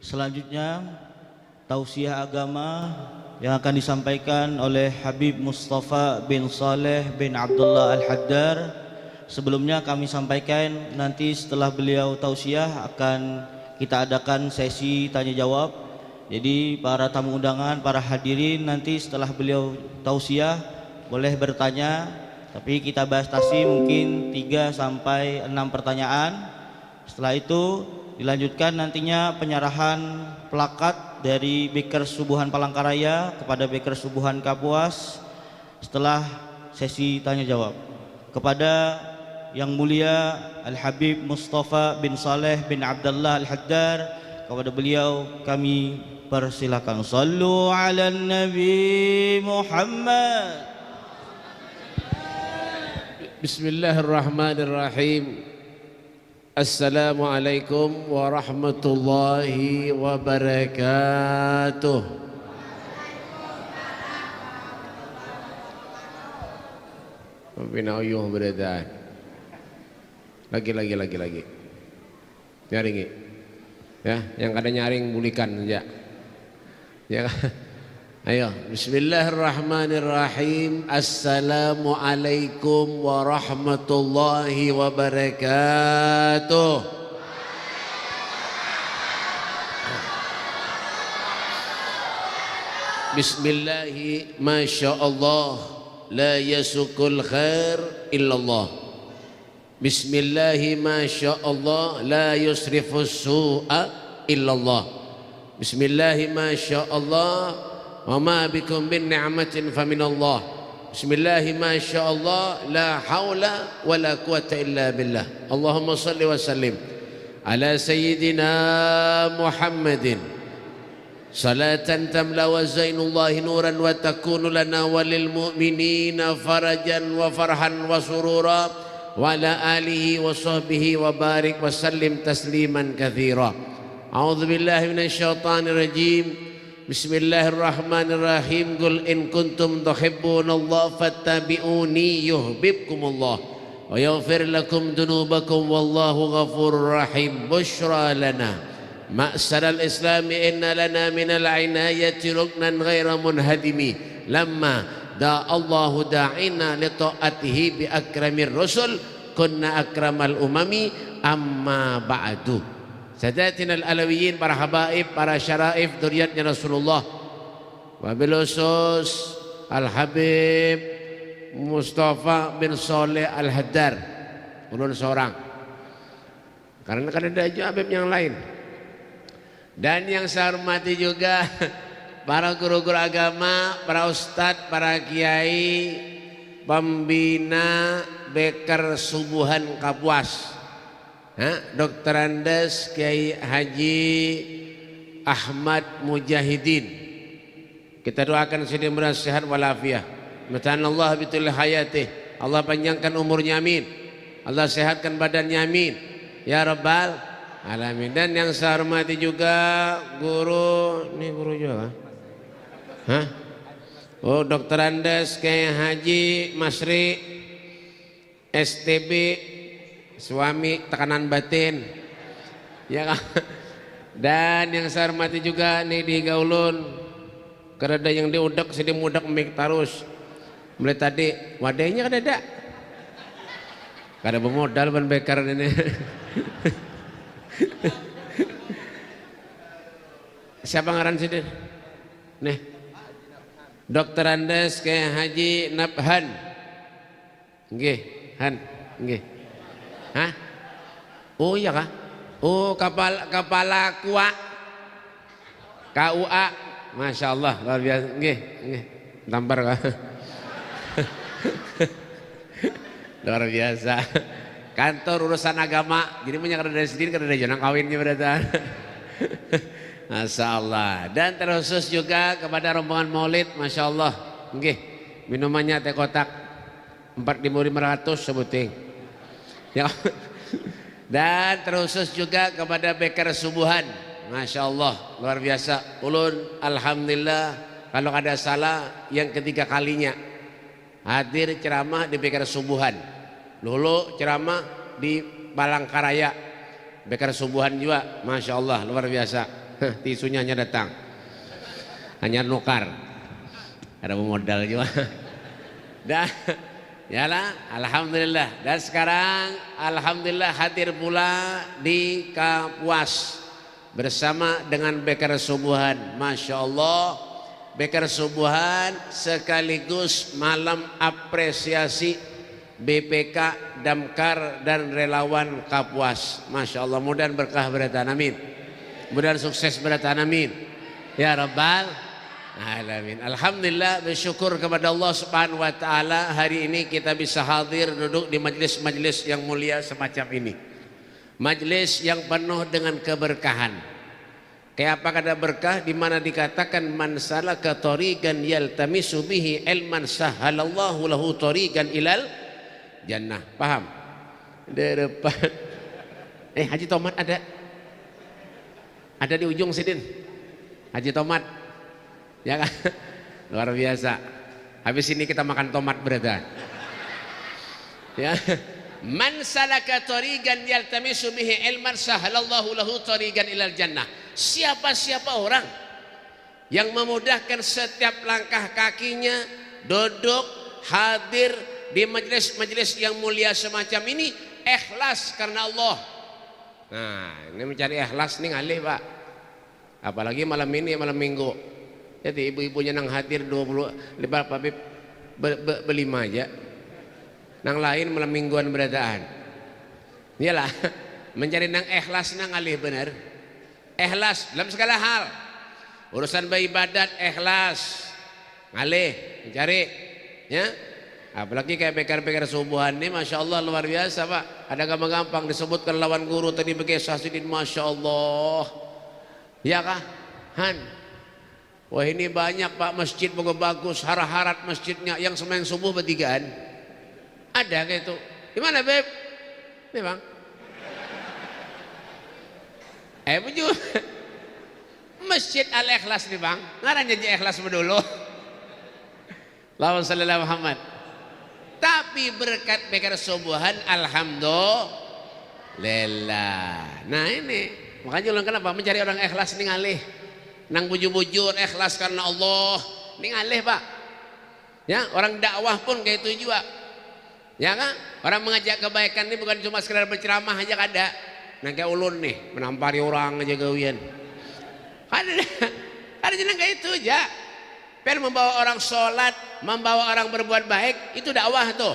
Selanjutnya tausiah agama yang akan disampaikan oleh Habib Mustafa bin Saleh bin Abdullah Al-Haddar. Sebelumnya kami sampaikan nanti setelah beliau tausiah akan kita adakan sesi tanya jawab. Jadi para tamu undangan, para hadirin nanti setelah beliau tausiah boleh bertanya, tapi kita batasi mungkin 3 sampai 6 pertanyaan. Setelah itu dilanjutkan nantinya penyerahan plakat dari Beker Subuhan Palangkaraya kepada Beker Subuhan Kapuas setelah sesi tanya jawab. Kepada Yang Mulia Al-Habib Mustafa bin Saleh bin Abdullah Al-Haddar, kepada beliau kami persilakan. Sallu ala Nabi Muhammad. Bismillahirrahmanirrahim. Assalamualaikum warahmatullahi wabarakatuh. Binayuh beredar. Lagi. Nyaring. Ya, yang kada nyaring bulikan saja. Ya. Ayo, bismillahirrahmanirrahim. Assalamualaikum warahmatullahi wabarakatuh. Bismillahi masyaallah, la yasukul khair illallah. Bismillahi masyaallah, la yusrifus su'a illallah. Bismillahi masyaallah, wa ma bikum min ni'matin faminallah. Bismillahi masyaallah, la haula wa la quwata illa billah. Allahumma salli wa sallim ala sayyidina Muhammadin salatan tamla wa zainullahi nuran wa takunu lana walil mu'minina farajan wa farhan wa surura wa ala alihi wa sahbihi wa barik wa sallim tasliman katsira. A'udzu billahi minasyaitonir rajim. Bismillahirrahmanirrahim. Qul in kuntum tuhibbunallaha fattabi'uni yuhibbukumullah wa yaghfir lakum dunubakum wallahu ghafurur rahim. Bushra lana ma'saral islami inna lana minal inayati ruknan ghaira munhadimi lamma da'allahu da'ina li ta'atihi bi akramir rusul kunna akramal umami amma ba'du. Sadatina al-alawiyin, para habaib, para syaraif dzurriyyatnya Rasulullah. Wabil khusus Al-Habib Mustafa bin Saleh Al-Haddar, ulun seorang. Karena kan ada Habib yang lain. Dan yang saya hormati juga para guru-guru agama, para ustadz, para kiai, pembina Beker Subuhan Kapuas. Dr. Andes Kiai Haji Ahmad Mujahidin, kita doakan sedih sehat walafiat. Mudah-mudahan Allah bitul hayatih, Allah panjangkan umurnya, amin. Allah sehatkan badannya, amin ya rabbal alamin. Dan yang saya hormati juga guru, ini guru juga oh Dr. Andes Kiai Haji Masri STB, suami tekanan batin ya kan. Dan yang saya hormati juga nih di gaulun kerada yang diudak sedih mudak mik tarus mulai tadi wadahnya kada bermodal ban bekar ini. Siapa ngaran sih nih? Dr. Andes kayak Haji Nabhan nggih Han nggih. Hah? Oh iya kah? Oh kepala KUA. Masya Allah, luar biasa. Nggih. Tampar kah? Luar biasa. Kantor urusan agama. Jadi punya kada sendiri, kada ada jonang kawinnya berarti. Masya Allah. Dan terkhusus juga kepada rombongan maulid, Masya Allah. Nggih. Minumannya teh kotak 4.500 sebuting. Ya. Dan terkhusus juga kepada Beker Subuhan, Masya Allah, luar biasa. Ulun alhamdulillah kalau ada salah yang ketiga kalinya hadir ceramah di Beker Subuhan. Dulu ceramah di Palangkaraya, Beker Subuhan juga, Masya Allah, luar biasa. Tisunya hanya datang. Hanya nukar. Ada modal juga. Dan yalah, alhamdulillah. Dan sekarang alhamdulillah hadir pula di Kapuas bersama dengan Bekar Subuhan. Masya Allah, Bekar Subuhan sekaligus malam apresiasi BPK, Damkar dan relawan Kapuas. Masya Allah, mudah berkah beratan, amin. Mudah sukses beratan, amin. Ya Rabbal Alamin. Alhamdulillah, bersyukur kepada Allah Subhanahu wa taala hari ini kita bisa hadir duduk di majlis-majlis yang mulia semacam ini. Majlis yang penuh dengan keberkahan. Kayak apa kata berkah di mana dikatakan man salaka tariqan yaltamisu bihi ilman sahhalallahu lahu tariqan ilal jannah. Paham? Di depan. Haji Tomat ada? Ada di ujung Sidin. Haji Tomat. Ya kan? Luar biasa. Habis ini kita makan tomat berada. Ya. Man salaka tariqan yaltamisu bihi ilman sahhalallahu lahu tariqan ilal jannah. Siapa-siapa orang yang memudahkan setiap langkah kakinya duduk hadir di majelis-majelis yang mulia semacam ini ikhlas karena Allah. Nah, ini mencari ikhlas nih ngalih, Pak. Apalagi malam ini malam Minggu. Jadi ibu-ibunya nang hadir 20 berapa bib berlima aja. Nang lain malam mingguan beradaan. Iyalah, mencari nang ikhlas nang alih benar. Ikhlas dalam segala hal. Urusan beribadat ikhlas. Ngalih mencari ya. Apalagi kayak bekar-bekar subuhan ini Masya Allah luar biasa, Pak. Ada gampang-gampang disebutkan lawan guru tadi begitu Sasidin, Masya Allah. Ya kah? Han. Wah ini banyak Pak masjid bagus, harat masjidnya yang sembahyang subuh bertigaan. Ada kayak itu. Di mana Beb? Nih Bang. Bujur. Masjid Al-Ikhlas nih Bang. Ngaranya aja ikhlas dulu. Lawan sallallahu Muhammad. Tapi berkat bekar subuhan alhamdulillah. Nah ini makanya ulang kenapa mencari orang ikhlas nih ngalih. Nang bujur-bujur ikhlas karena Allah ini ngalih Pak ya. Orang dakwah pun kayak itu juga ya kan. Orang mengajak kebaikan ini bukan cuma sekedar berceramah aja kada. Nah kayak ulun nih menampari orang aja gawian ada jeneng kayak itu aja. Membawa orang sholat, membawa orang berbuat baik itu dakwah tuh.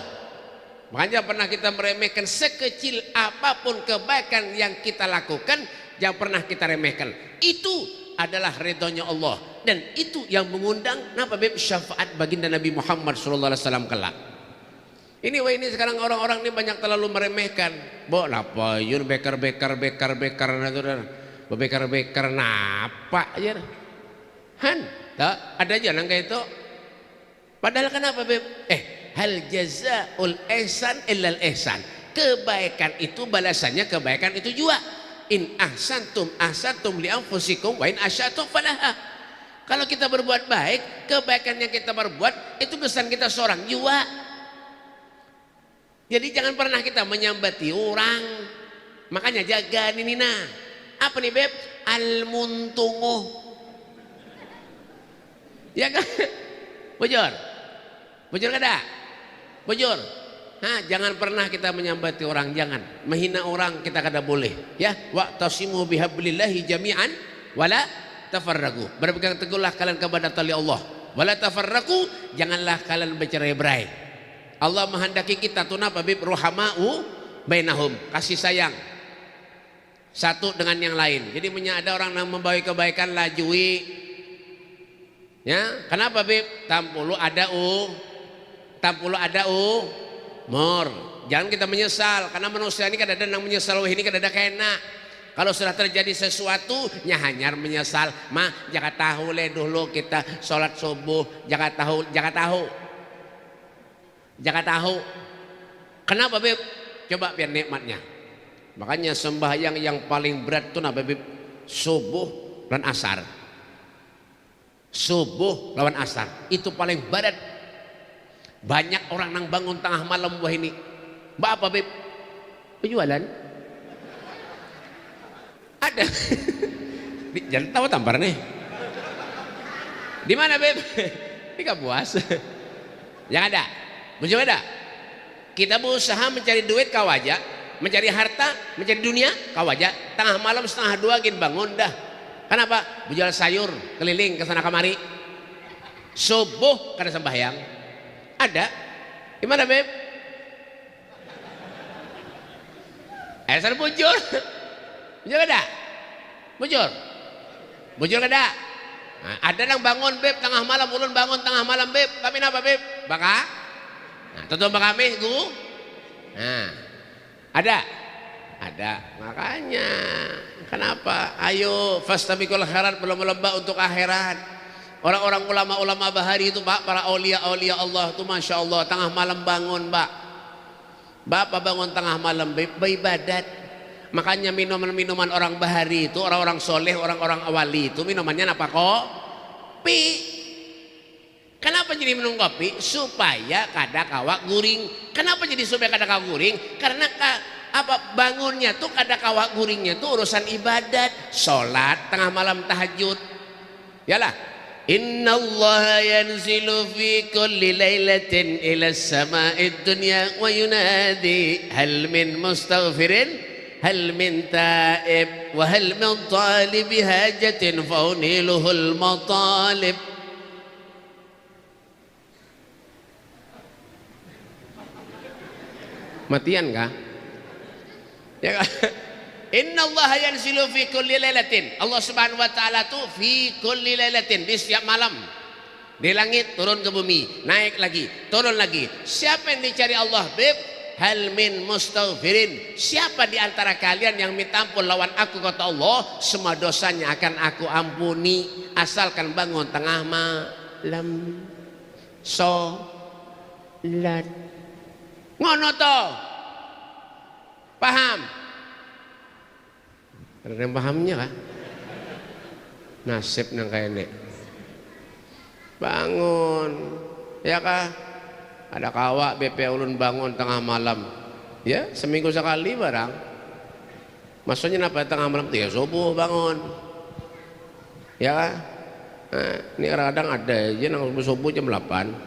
Makanya pernah kita meremehkan sekecil apapun kebaikan yang kita lakukan, jangan pernah kita remehkan. Itu adalah ridhonya Allah dan itu yang mengundang napa beb syafaat baginda Nabi Muhammad SAW kelak. Ini sekarang orang-orang ini banyak terlalu meremehkan. Bo napa yun bekar napa aja. Han, tak ada aja nang kayak itu. Padahal kenapa beb? Hal jazaul ihsan illal ihsan. Kebaikan itu balasannya kebaikan itu juga. In ahsantum li anfusikum wa in asyatum falaha. Kalau kita berbuat baik, kebaikan yang kita berbuat itu kesan kita seorang juga. Jadi jangan pernah kita menyambati orang. Makanya jaga ini nah. Apa nih Beb? Al-muntunguh. Ya kan? Bujur. Bujur kada? Bujur. Jangan pernah kita menyambati orang, jangan menghina orang, kita kada boleh ya. Wa'tasimu bihablillahi jami'an wala tafarraqu. Berpegang teguhlah kalian kepada tali Allah. Wala tafarraqu, janganlah kalian bercerai-berai. Allah menghendaki kita tuh napa bib ruhamau bainahum, kasih sayang satu dengan yang lain. Jadi ada orang yang membawa kebaikan lajui. Ya, kenapa bib? Tampulu ada mor, jangan kita menyesal karena manusia ini kadang-kadang yang menyesal ini kadang-kadang kena. Kalau sudah terjadi sesuatu nyahanyar menyesal mah jangan tahu le dulu kita sholat subuh jangan tahu kenapa Beb? Coba biar nikmatnya. Makanya sembahyang yang paling berat tuh apa Beb? Subuh dan asar. Subuh lawan asar itu paling berat. Banyak orang nang bangun tengah malam wah ini. Mbak apa Beb? Penjualan? Ada. Jangan tahu tampar nih. Di mana Beb? Di Kapuas. Yang ada. Bujur ada. Kita berusaha mencari duit kau aja, mencari harta, mencari dunia kau aja. Tengah malam 1:30 gin bangun dah. Kenapa? Berjual sayur keliling ke sana kemari. Subuh kada sembahyang. Ada. Di mana Beb? Sana bujur. Bujur ada. Bujur. Bujur kada. Nah, ada yang bangun Beb tengah malam, ulun bangun tengah malam Beb. Kami napa Beb? Baka. Nah, tutup kami guru. Nah, ada. Ada. Makanya kenapa? Ayo fastabiqul khairat, belum lomba untuk akhirat. Orang-orang ulama-ulama bahari itu Pak, para aulia-aulia Allah itu Masya Allah tengah malam bangun Pak. Bapak bangun tengah malam beribadat. Makanya minuman-minuman orang bahari itu, orang-orang soleh, orang-orang awali itu minumannya apa kok? Kopi. Kenapa jadi minum kopi? Supaya kada kawak guring. Kenapa jadi supaya kada kawak guring? Karena bangunnya tuh kada kawak guringnya tuh urusan ibadat, sholat tengah malam tahajud. Yalah. Inna Allah yanzilu fi kulli laylatin ila sama'id dunya wa yunadi hal min mustaghfirin hal min ta'ib wa hal min talibi hajatin fauniluhul matalib. Matian kah? Ya kah? Inna Allah yanzilu fi kulli lailatin. Allah Subhanahu wa taala tuh fi kulli lailatin, di setiap malam. Di langit turun ke bumi, naik lagi, turun lagi. Siapa yang dicari Allah, Beb? Hal min mustaghfirin. Siapa di antara kalian yang minta ampun lawan aku kata Allah, semua dosanya akan aku ampuni asalkan bangun tengah malam. Salat. Ngono to. Paham? Ada yang pahamnya kah? Nasib nang kayak ini. Bangun, ya kah? Ada kawak BP ulun bangun tengah malam. Ya, seminggu sekali barang. Maksudnya apa tengah malam? Ya subuh bangun. Ya kah? Nah, ini kadang-kadang ada aja nang subuh jam 8.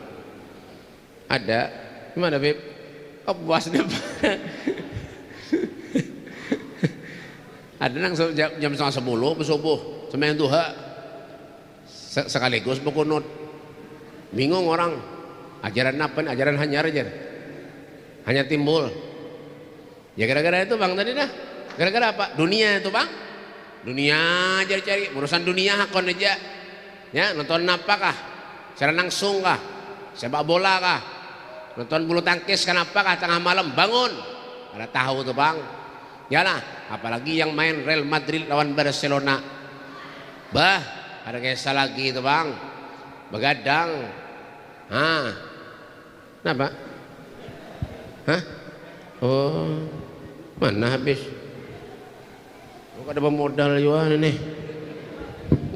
Ada. Gimana Beb? Oh, puas deh. Ada nang jam 9:30 bersubuh sembahyang duha sekaligus berkunut. Bingung orang, ajaran apa? Ajaran hanyar aja, hanya timbul. Ya gara-gara itu bang tadi dah. Gara-gara apa? Dunia itu bang. Dunia cari-cari urusan dunia hakon aja. Ya nonton apa kah? Secara langsung kah? Sepak bola kah? Nonton bulu tangkis kenapa kah? Tengah malam bangun. Ada tahu tuh bang. Yalah, apalagi yang main Real Madrid lawan Barcelona. Bah, ada kisah lagi itu bang. Begadang. Hah? Kenapa? Hah? Oh, mana habis? Oh, ada pemodal juga nih.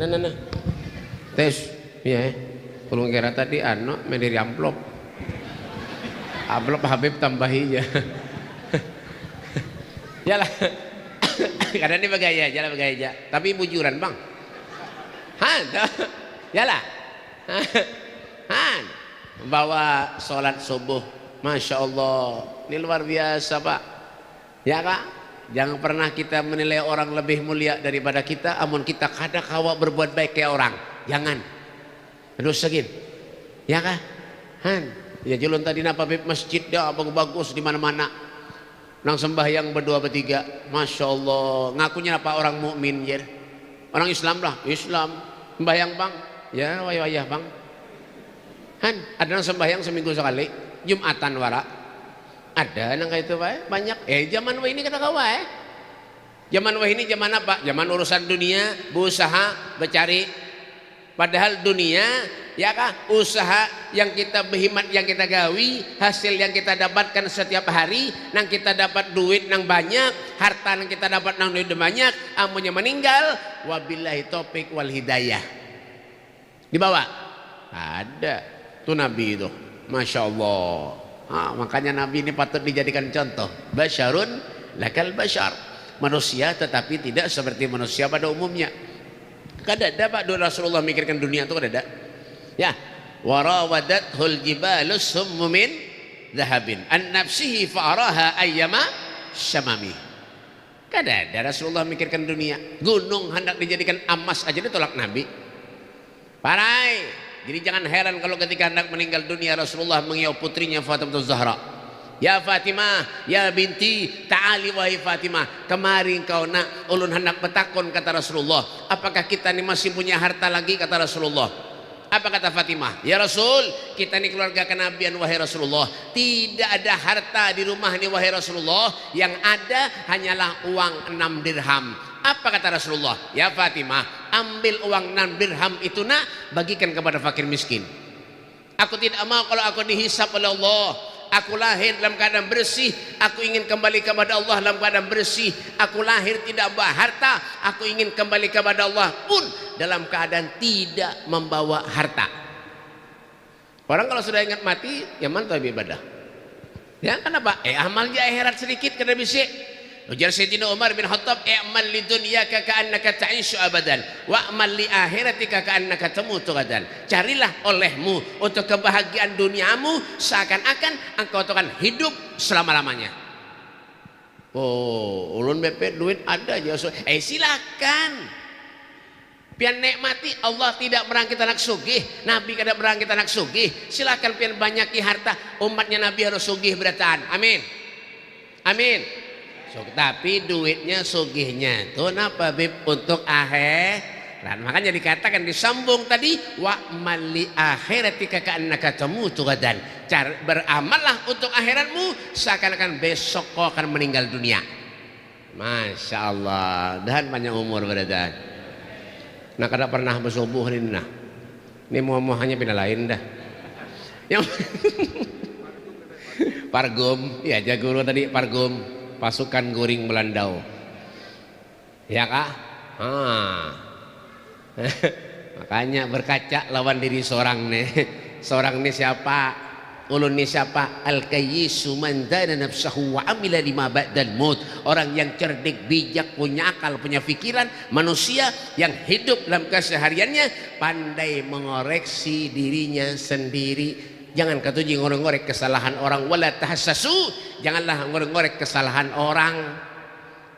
Nah. Tes, iya. Belum kira tadi main dari amplop. Amplop Habib tambahi ya. Yalah, kadang ini bergaya aja, tapi bujuran bang. Han, yalah, Han, membawa sholat subuh, masya Allah, ini luar biasa pak. Ya kak, jangan pernah kita menilai orang lebih mulia daripada kita, amun kita kada kawa berbuat baik kayak orang, jangan. Terus segin, ya kak, Han, ya julun tadi napa masjid dah bagus-bagus di mana-mana. Nang sembahyang berdua bertiga, masya Allah. Ngakunya apa orang mukmin ya? Orang Islam lah, Islam. Sembahyang bang, ya wayah bang. Han, ada nang sembahyang seminggu sekali, Jumatan wara. Ada nang kayak itu pak, banyak. Zaman wah ini kata kawa Zaman wah ini zaman apa? Zaman urusan dunia, berusaha, bercari. Padahal dunia ya kah usaha yang kita berkhidmat yang kita gawi, hasil yang kita dapatkan setiap hari, nang kita dapat duit nang banyak, harta nang kita dapat nang duit banyak, amunnya meninggal, wabillahi taufik wal hidayah. Dibawa ada tuh Nabi itu, masya Allah. Makanya Nabi ini patut dijadikan contoh. Basyarun lakal basyar, manusia tetapi tidak seperti manusia pada umumnya. Kada ada Pak Rasulullah mikirkan dunia itu kada ada. Ya, warawadathul jibalus summin dhahabin an nafsihi fa'araha ayyama syamami. Kada ada Rasulullah mikirkan dunia. Gunung hendak dijadikan emas aja ditolak Nabi. Parai. Jadi jangan heran kalau ketika hendak meninggal dunia Rasulullah mengiau putrinya Fatimah Zahra. Ya Fatimah, ya binti, ta'ali wahai Fatimah, kemari engkau nak, ulun hendak bertakon kata Rasulullah, apakah kita ini masih punya harta lagi kata Rasulullah. Apa kata Fatimah? Ya Rasul, kita ini keluarga kenabian wahai Rasulullah, tidak ada harta di rumah ini wahai Rasulullah, yang ada hanyalah uang 6 dirham. Apa kata Rasulullah? Ya Fatimah, ambil uang 6 dirham itu nak, bagikan kepada fakir miskin. Aku tidak mau kalau aku dihisap oleh Allah. Aku lahir dalam keadaan bersih, aku ingin kembali kepada Allah dalam keadaan bersih. Aku lahir tidak membawa harta, aku ingin kembali kepada Allah pun dalam keadaan tidak membawa harta. Orang kalau sudah ingat mati, ya mantap ibadah. Ya kenapa? Amal je akhirat sedikit kada bisa. Ujar Sayyidina Umar bin Khattab, "I'mal li dunyaka ka'annaka ta'ishu abadan, wa'mal li akhiratika ka'annaka tamutu gadan." Carilah olehmu untuk kebahagiaan duniamu seakan-akan engkau akan hidup selama-lamanya. Oh, ulun BP duit ada aja. Silakan. Pian nikmati, Allah tidak merang kita nak sugih, Nabi kada merang kita nak sugih. Silakan pian banyaki harta, umatnya Nabi harus sugih berataan. Amin. Amin. So, tapi duitnya sugihnya itu napa Bib? Untuk akhirat. Makanya dikatakan disambung tadi, wa mali akhiratika ka'annaka tamutu gadan. Beramallah untuk akhiratmu seakan-akan besok kau akan meninggal dunia. Masya Allah, dan panjang umur berada. Nah kada pernah bersubuh ini nah. Ini mau hanya pindah lain dah. Yang Pargum, ya jago tadi Pargum. Pasukan Goring Melandau, ya kak? Makanya berkaca lawan diri seorang nih. Seorang nih siapa? Ulun nih siapa? Al-kayyisu man dana nafsahu wa amila lima ba'dal maut. Orang yang cerdik, bijak, punya akal, punya pikiran. Manusia yang hidup dalam kesehariannya pandai mengoreksi dirinya sendiri. Jangan katuji ngorek-ngorek kesalahan orang. Wala tahassasu, janganlah ngorek-ngorek kesalahan orang.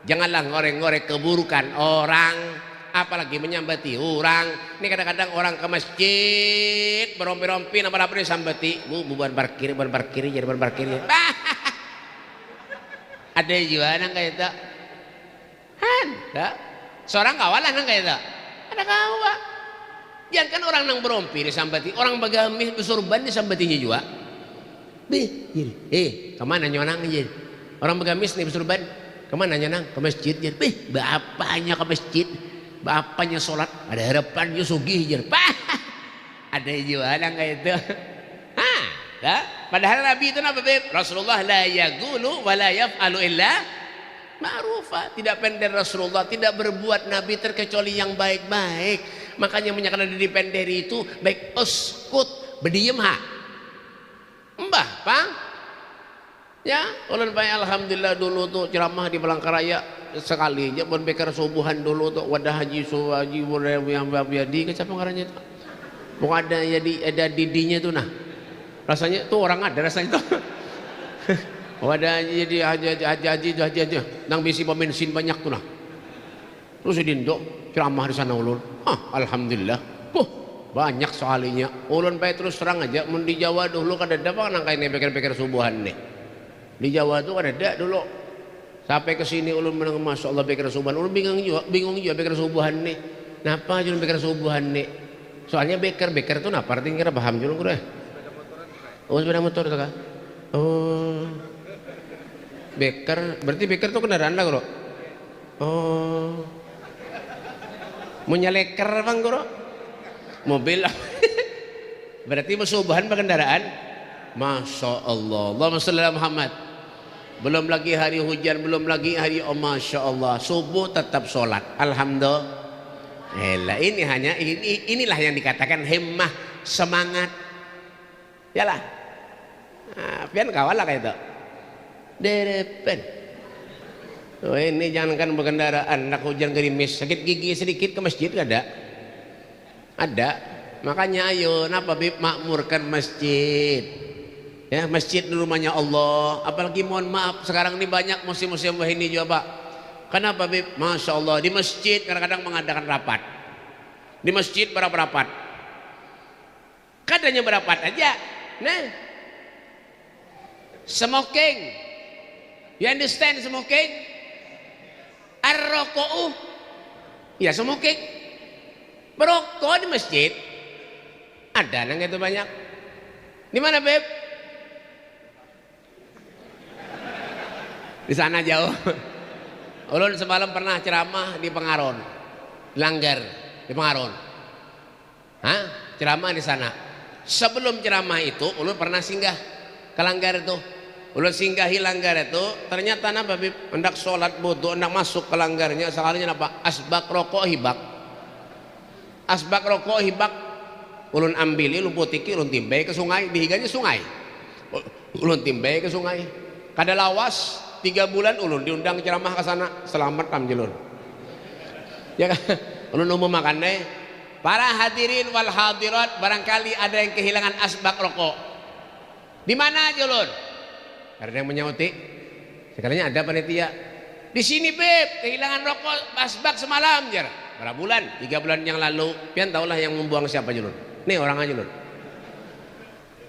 Janganlah ngorek-ngorek keburukan orang, apalagi menyambati orang. Ini kadang-kadang orang ke masjid berompi-rompi apa-apa disambati. Bu ban parkir jadi ban parkir. Ada juga nang kayak itu. Seorang kawalan nang kayak itu. Ada kawan. Jangan kan orang nang berompi disambati, orang bagamis bersurban disambatinya juga. Kemana nyonang aja? Orang bagamis nih bersurban, kemana nyonang? Ke masjid jadi. Bapaknya ke masjid, bapaknya sholat, ada harapannya sugih jadi. Ada juga nang kayak itu. Padahal Nabi itu apa Beb? Rasulullah la yaqulu wa la yaf'alu illa ma'rufa. Tidak pendek Rasulullah, tidak berbuat Nabi terkecuali yang baik-baik. Makanya menyatakan di penderi itu baik uskut berdiam mbah pang ya ulun baik alhamdulillah dulu tuh ceramah di Palangkaraya sekali aja pun bekar subuhan dulu tuh wadah haji suwaji yang biadi kecap ngarannya itu mau ada didinya tuh nah rasanya tuh orang ada rasanya tuh wadah jadi haji nang bisi bensin banyak tuh nah terus dindo ceramah di sana ulun. Alhamdulillah. Banyak soalnya. Ulun baik terus terang aja. Mun di Jawa dulu kan ada apa nang kayak pikir-pikir subuhan nih. Di Jawa tuh kan ada dulu. Sampai ke sini ulun menang masya Allah pikir subuhan. Ulun bingung juga pikir subuhan nih. Napa ulun pikir subuhan nih? Soalnya bekar tuh napa artinya kira paham julung kudu. Oh sepeda motor tuh kan. Oh. Bekar berarti bekar tuh kendaraan lah kuro. Oh. Mau nyaleker bang guru mobil berarti musubahan kendaraan. Masya Allah, Allahumma sholli ala Muhammad. Belum lagi hari hujan, belum lagi hari masya Allah subuh tetap sholat. Alhamdulillah. Inilah yang dikatakan himmah, semangat. Yalah. Pian kawal lah kayak itu. Derepen. Oh ini jangankan berkendaraan, nak hujan gerimis, sakit gigi sedikit ke masjid gak ada. Ada. Makanya ayo, napa Bib, makmurkan masjid. Ya, masjid di rumahnya Allah. Apalagi mohon maaf, sekarang ini banyak musim-musim ini juga Pak. Kenapa Bib? Masya Allah, di masjid kadang-kadang mengadakan rapat. Di masjid berapa rapat? Kadangnya berapat aja. Nah, smoking. You understand smoking? Ar-roko'u. Ya smoking. Berokok di masjid. Ada nang itu banyak. Di mana Beb? Di sana jauh. Ulun semalam pernah ceramah di Pengaron, Langgar di Pengaron. Hah? Ceramah di sana. Sebelum ceramah itu, ulun pernah singgah ke Langgar itu. Ulun singgahi Langgar itu, ternyata napa Bib? Hendak sholat wudu, hendak masuk ke Langgarnya, sekalinya napa? Asbak rokok hibak. Asbak rokok hibak. Ulun ambili, ulun putiki, ulun timbay ke sungai, dihiganya sungai. Ulun timbay ke sungai. Kada lawas 3 bulan ulun diundang ceramah ke sana, selamat kamjilun. Ya kan? Ulun umum makan deh. Para hadirin wal hadirat, barangkali ada yang kehilangan asbak rokok. Di mana aja ulun? Ada yang menyauti. Sekalinya ada panitia. Di sini Beb, kehilangan rokok asbak semalam jar. Berapa bulan? 3 bulan yang lalu. Pian tahulah yang membuang siapa julun. Nih orang aja lun.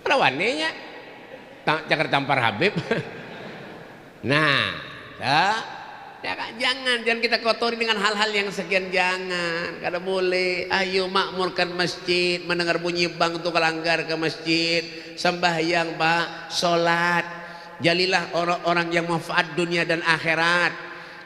Rawannya cakar tampar Habib. Nah, ya kan, jangan kita kotori dengan hal-hal yang sekian, jangan. Kada boleh. Ayo makmurkan masjid, mendengar bunyi bang untuk kelanggar ke masjid, sembahyang Pak, sholat. Jadilah orang-orang yang manfaat dunia dan akhirat.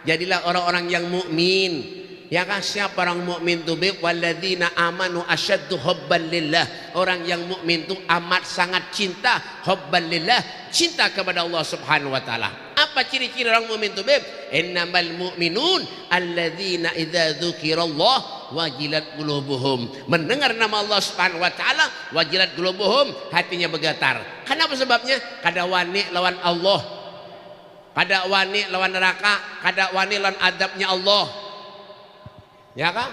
Jadilah orang-orang yang mukmin. Ya kan, siapa orang mukmin tuh Bib? Walladzina amanu asyaddu hubban lillah. Orang yang mukmin tuh amat sangat cinta, hubban lillah, cinta kepada Allah Subhanahu wa taala. Apa ciri-ciri orang mukmin tuh Bib? Innamal mu'minun alladzina idza dzukirallah wajilat qulubuhum. Mendengar nama Allah Subhanahu wa taala, wajilat qulubuhum, hatinya bergetar. Kenapa sebabnya? Kada wani lawan Allah. Kada wani lawan neraka, kada wani lawan adabnya Allah. Ya kan?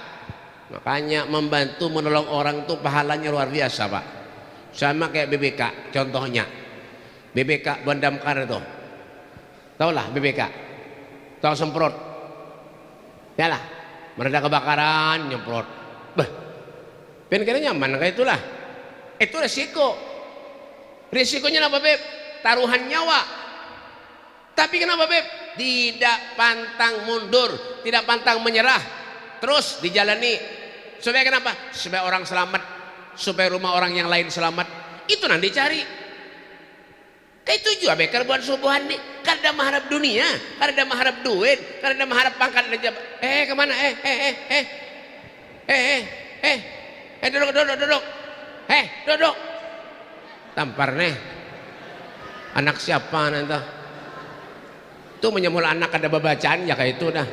Makanya membantu menolong orang tuh pahalanya luar biasa Pak. Sama kayak BBK contohnya. BBK Buan Damkar itu. Taulah BBK. Tahu semprot. Yalah, meredam kebakaran nyemprot. Bah. Ben kira nyaman kayak itulah. Itu resiko. Risikonya apa Beb? Taruhan nyawa. Tapi kenapa Beb? Tidak pantang mundur, tidak pantang menyerah. Terus dijalani. Supaya kenapa? Supaya orang selamat, supaya rumah orang yang lain selamat. Itu nanti cari. Kayak itu juga bekar buat subuhan nih. Kada mengharap dunia, kada mengharap duit, kada mengharap pangkat dan jabatan. Kemana? Duduk. Duduk. Tampar nih. Anak siapa nanti? Itu menyemul anak kada babacaan ya kayak itu dah.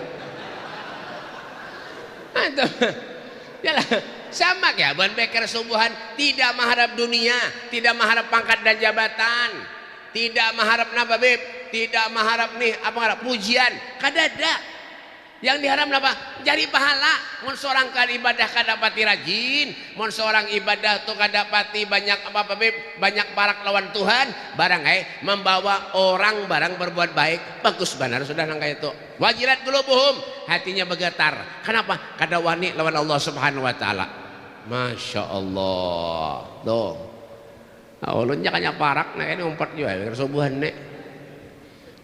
Yalah, sama kayak buan bekar subuhan, tidak mengharap dunia, tidak mengharap pangkat dan jabatan, tidak mengharap napa Beb, tidak mengharap nih apa ngarap pujian, kadada. Yang diharap napa? Cari pahala. Mun seorang kan ibadah kadapati rajin, mun seorang ibadah tuh kadapati banyak apa Beb, banyak parak lawan Tuhan, barang membawa orang barang berbuat baik, bagus benar sudah nang kayak itu. Wajilat qulubuhum, hatinya bergetar. Kenapa? Kada wani lawan Allah Subhanahu wa taala. Masya Allah. Tuh. Nah, ulun jangan parak nah ini umpat juga subuhan nek.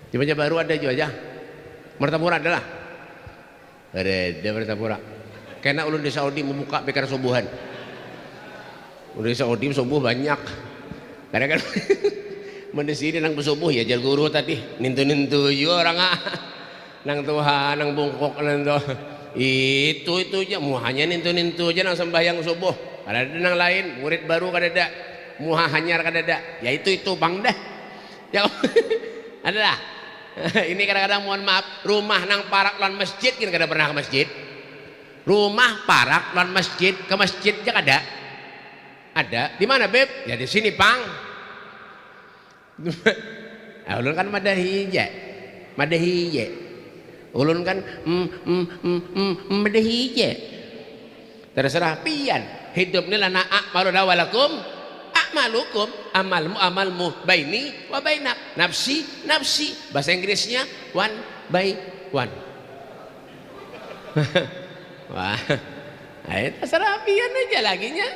Di baru ada juga aja. Mertapura adalah. Ada Mertapura. Karena ulun di Saudi membuka bekar subuhan. Ulun di Saudi subuh banyak. Kadang-kadang mendesini nang subuh ya jar guru tadi. Nintu-nintu yo orang nang Tuhan nang bungkok nang itu aja muhanya nintu aja nang sembahyang subuh. Ada nang lain murid baru kadada muha hanyar kadada ya itu bang dah ya adalah ini kadang-kadang mohon maaf rumah nang parak lan masjid kan kada pernah ke masjid, rumah parak lan masjid ke masjid aja ada di mana Beb? Ya di sini pang. Ulun kan madahi ulun kan madahi terserah pian Hidup ni lana a'malu walakum a'malukum, amalmu baini wa bainak, nafsi nafsi. Bahasa Inggrisnya one by one. Wah, terserah pian aja lagi nya.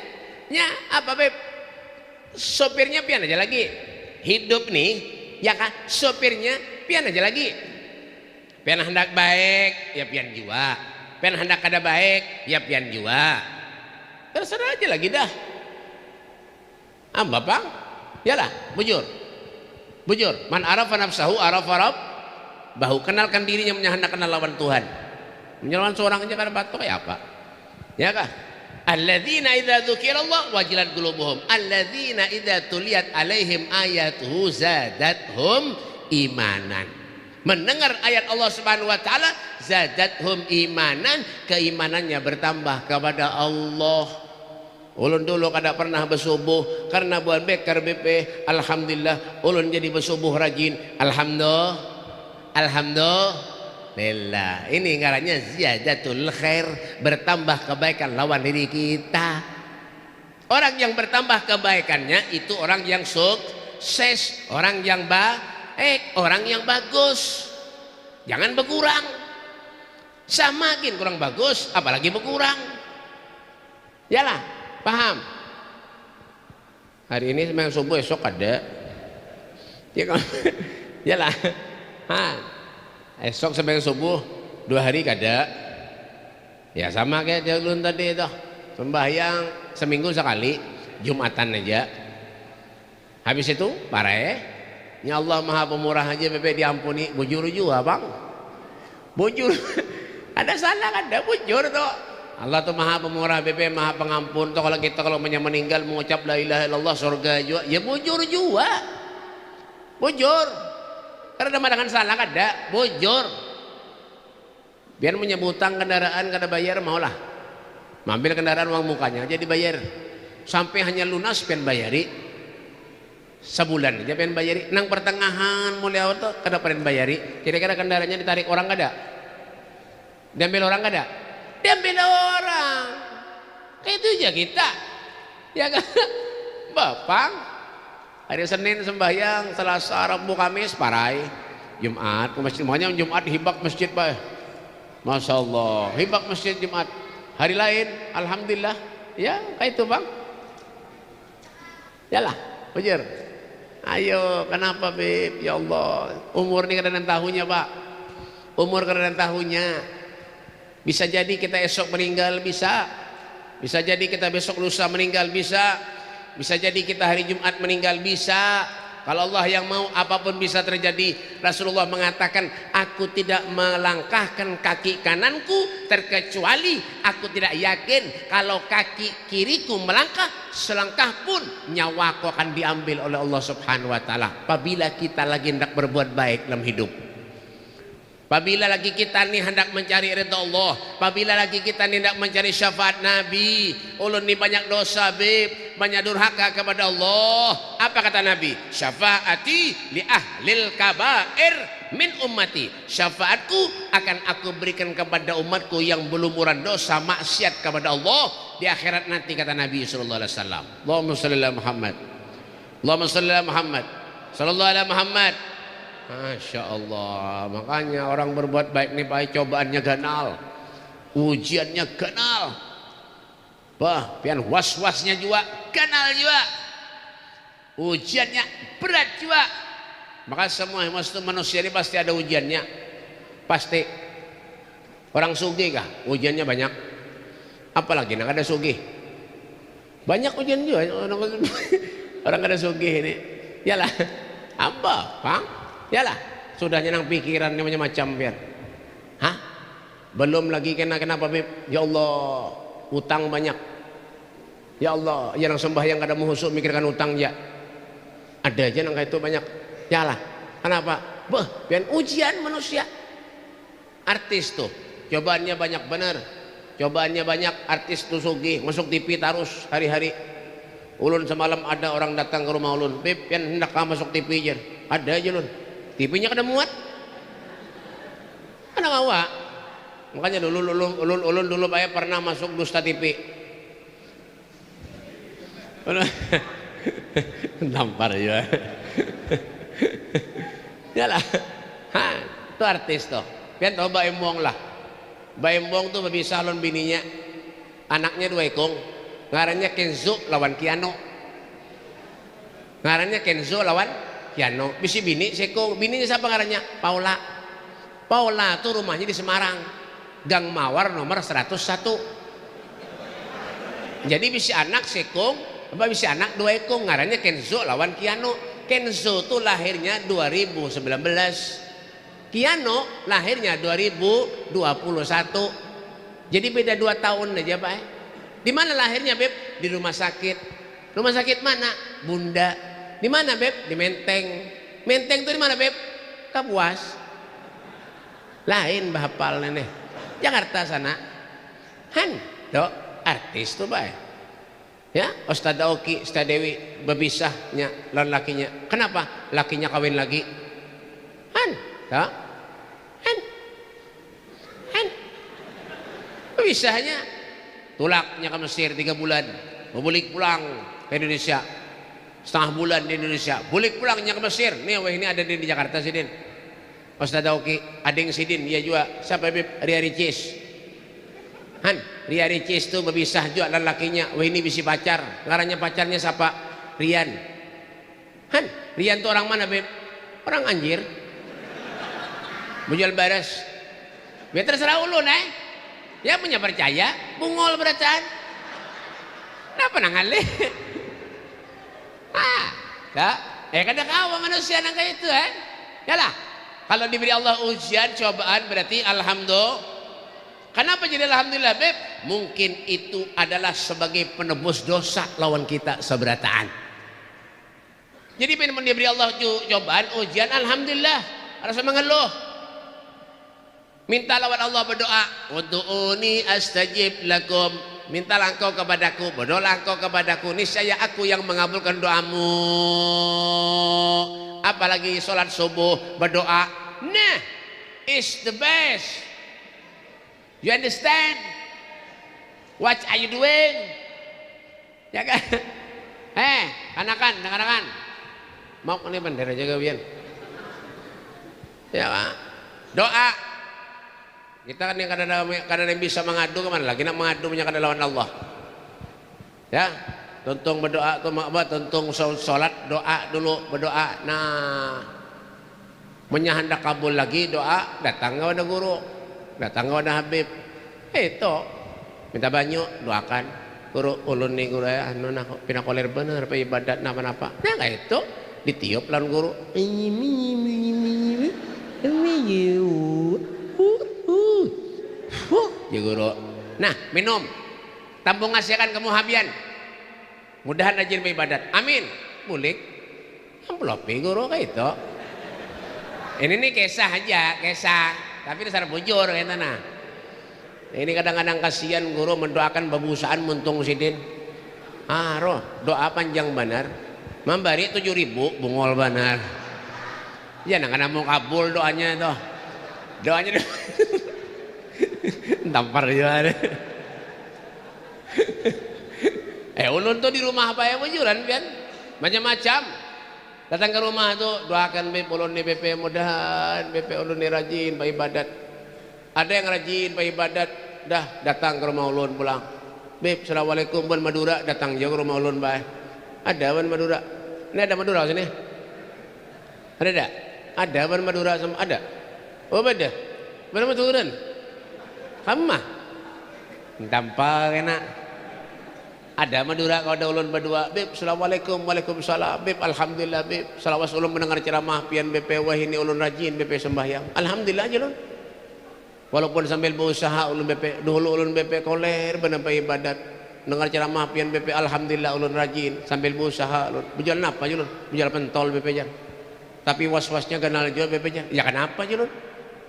Nya apa beb? Sopirnya pian aja lagi. Hidup nih, ya kan? Sopirnya pian aja lagi. Pian hendak baik, ya pian jua. Pian hendak kada baik, ya pian jua. Terserah aja lagi dah. Bapang, yalah, bujur. Bujur. Man arafa nafsahu arafa rabbahu. Kenalkan dirinya, hendak kenal lawan Tuhan. Menyelawan seorang aja kada batuk ya apa? Ya kah? Alladzina idza dzukirallah wajilat qulubuhum. Alladzina idza tuliyat alaihim ayatuhu zadathum imanan. Mendengar ayat Allah Subhanahu wa taala, zadathum imanan, keimanannya bertambah kepada Allah. Ulun dulu kada pernah bersubuh karena buat bekar BP. Alhamdulillah ulun jadi bersubuh rajin. Alhamdulillah. Ini ngarannya ziyadatul khair, bertambah kebaikan lawan diri kita. Orang yang bertambah kebaikannya itu orang yang sukses, orang yang baik, orang yang bagus. Jangan berkurang. Samakin kurang bagus, apalagi berkurang. Yalah, paham? Hari ini sembahyang subuh, esok ada. Ya kan? Yalah. Esok sembahyang subuh 2 hari kada. Ya sama kayak dulu tadi itu. Sembahyang seminggu sekali, Jumatan aja. Habis itu pare. Ya Allah Maha Pemurah aja bebek diampuni. Bujur juga bang. Bujur. Ada salah kada bujur tuh. Allah tuh Maha Pemurah bebek, Maha Pengampun. Tuh kalau kita meninggal mengucap la ilaha illallah surga juga. Ya bujur juga. Bujur. Karena dengan salah kada bujur. Biar menyebutang kendaraan kada bayar maulah. Ambil kendaraan uang mukanya aja dibayar. Sampai hanya lunas pian bayari. Sebulan aja pian bayari. Nang pertengahan mulai auto kada pian bayari. Kira-kira kendaraannya ditarik orang kada? Diambil orang kada? Diambil orang. Kayak itu aja kita. Ya kan? Bapang. Hari Senin sembahyang, Selasa, Rabu, Kamis parai. Jumat ke masjid, makanya Jumat hibak masjid pak. Masya Allah, hibak masjid Jumat. Hari lain, alhamdulillah, ya kayak itu bang. Yalah, bujur. Ayo, kenapa beb? Ya Allah, umur ini kadang tahunnya pak. Umur kadang tahunnya. Bisa jadi kita esok meninggal, bisa. Bisa jadi kita besok lusa meninggal, bisa. Bisa jadi kita hari Jumat meninggal, bisa. Kalau Allah yang mau, apapun bisa terjadi. Rasulullah mengatakan, aku tidak melangkahkan kaki kananku terkecuali aku tidak yakin kalau kaki kiriku melangkah selangkah pun nyawaku akan diambil oleh Allah Subhanahu wa taala. Apabila kita lagi hendak berbuat baik dalam hidup, apabila lagi kita nih hendak mencari ridha Allah, apabila lagi kita nih hendak mencari syafaat Nabi, ulun nih banyak dosa beb, banyak durhaka kepada Allah. Apa kata Nabi? Syafaati li ahlil kabair min ummati. Syafaatku akan aku berikan kepada umatku yang berlumuran dosa maksiat kepada Allah di akhirat nanti, kata Nabi sallallahu alaihi wasallam. Allahumma shalli ala Muhammad. Allahumma shalli ala Muhammad. Sallallahu alaihi Muhammad. Masya Allah. Makanya orang berbuat baik nih pak, cobaannya ganal, ujiannya ganal, bah, pian was-wasnya juga ganal juga, ujiannya berat juga. Maka semua manusia ini pasti ada ujiannya, pasti. Orang sugih kah ujiannya banyak, apalagi nak ada sugih banyak ujian juga. Orang ada sugih ini, yalah apa bang? Yalah, sudah nyenang pikirannya macam-macam biar. Hah? Belum lagi kenapa beb? Ya Allah, utang banyak. Ya Allah, yang sembahyang kada muhusuk mikirkan utang ya. Ada aja nang itu banyak. Yalah, kenapa? Beh, biar ujian manusia. Artis tuh, cobaannya banyak benar. Cobaannya banyak, artis tuh sugih, masuk TV terus hari-hari. Ulun semalam ada orang datang ke rumah ulun, beb, pian hendak masuk TV aja. Ada aja ulun. TV-nya kada muat. Kada ngawa. Makanya ulun dulu pernah masuk Dusta TV. Tampar ya. Yalah. Ha, itu artis tuh. Pian tahu Mbak Embong lah. Mbak Embong tuh berpisah lawan bininya. Anaknya 2 ekong. Ngarannya Kenzo lawan Kiano. Ngarannya Kenzo lawan Kiano. Bisi bini seko. Bininya siapa ngarannya? Paula. Paula tuh rumahnya di Semarang. Gang Mawar nomor 101. Jadi bisi anak sekong, apa bisi anak 2 ekong. Ngarannya Kenzo lawan Kiano. Kenzo tuh lahirnya 2019. Kiano lahirnya 2021. Jadi beda 2 tahun aja Pak. Di mana lahirnya Beb? Di rumah sakit. Rumah sakit mana? Bunda. Di mana Beb? Di Menteng. Menteng itu di mana Beb? Kapuas. Lain bahapal nenek. Jakarta sana. Han, dok artis tuh Pak. Ya, Ustadz Oki, Ustadz Dewi berpisahnya lawan lakinya. Kenapa? Lakinya kawin lagi. Han, dok. Han. Berpisahnya. Tulaknya ke Mesir 3 bulan. Mau balik pulang ke Indonesia. Setengah bulan di Indonesia. Balik pulangnya ke Mesir. Nih, wah ini ada di Jakarta Sidin. Ustadz Oki, ading Sidin, dia juga. Siapa Beb? Ria Ricis. Han, Ria Ricis tuh berpisah juga dan lakinya. Wah ini bisi pacar. Ngarannya pacarnya siapa? Rian. Han, Rian tuh orang mana Beb? Orang Anjir. Mujual baras. Biar terserah ulun ya punya percaya, bungol beracaan. Kenapa nangali? Kada kawa manusia nang kayak itu Yalah, kalau diberi Allah ujian, cobaan berarti alhamdulillah. Kenapa jadi alhamdulillah Beb? Mungkin itu adalah sebagai penebus dosa lawan kita seberataan. Jadi pengen diberi Allah cobaan, ujian, alhamdulillah. Rasa mengeluh. Minta lawan Allah berdoa. Ud'uni astajib lakum. Mintalah engkau kepadaku, berdoalah engkau kepadaku, niscaya aku yang mengabulkan doamu. Apalagi sholat subuh berdoa. Nah, is the best. You understand? What are you doing? Ya kan? Kanakan. Mau ini bendera jaga bian. Ya Pak. Doa. Kita kan yang kadang bisa mengadu kemana lagi nak mengadu punya kada lawan Allah. Ya, tuntung berdoa tuh apa? Tuntung sholat doa dulu berdoa. Nah, menyahandak kabul lagi doa datang kepada guru, datang kepada Habib. Itu minta banyak doakan guru ulun nih guru ya anu nak pinakoler bener apa ibadat napa-napa. Nah kayak itu ditiup lawan guru. Ya guru. Nah minum tampung ngasihkan kamu habian. Mudahan rajin beribadat. Amin. Mulik. Amplopi guru kayak itu. Ini nih kisah aja, kisah. Tapi dasar bujur kayak nah. Ini kadang-kadang kasihan guru mendoakan babusaan muntung sidin. Roh doa panjang benar. Memberi 7.000 bungol benar. Ya nak mau kabul doanya itu. Doanya tampar juga. Ulun tuh di rumah apa ya bujuran pian macam-macam. Datang ke rumah tuh doakan Beb ulun nih BP mudahan BP ulun nih rajin pak ibadat. Ada yang rajin pak ibadat dah datang ke rumah ulun pulang. Beb assalamualaikum ban Madura datang jauh ke rumah ulun bae. Ada ban Madura. Ini ada Madura sini. Ada tak? Ada ban Madura sama ada. Oh beda. Ban Maduran. Kamu mah tampar enak. Ada Madura kau ada ulun berdua. Beb assalamualaikum waalaikumsalam. Beb alhamdulillah Beb. Salawas ulun mendengar ceramah pian BP wah ini ulun rajin BP sembahyang. Alhamdulillah aja ulun. Walaupun sambil berusaha ulun BP dulu ulun BP koler benar ibadat. Dengar ceramah pian BP alhamdulillah ulun rajin sambil berusaha ulun. Berjalan apa aja ulun? Berjalan pentol BP jan. Tapi was-wasnya kenal jual BP jan. Ya kenapa aja ulun?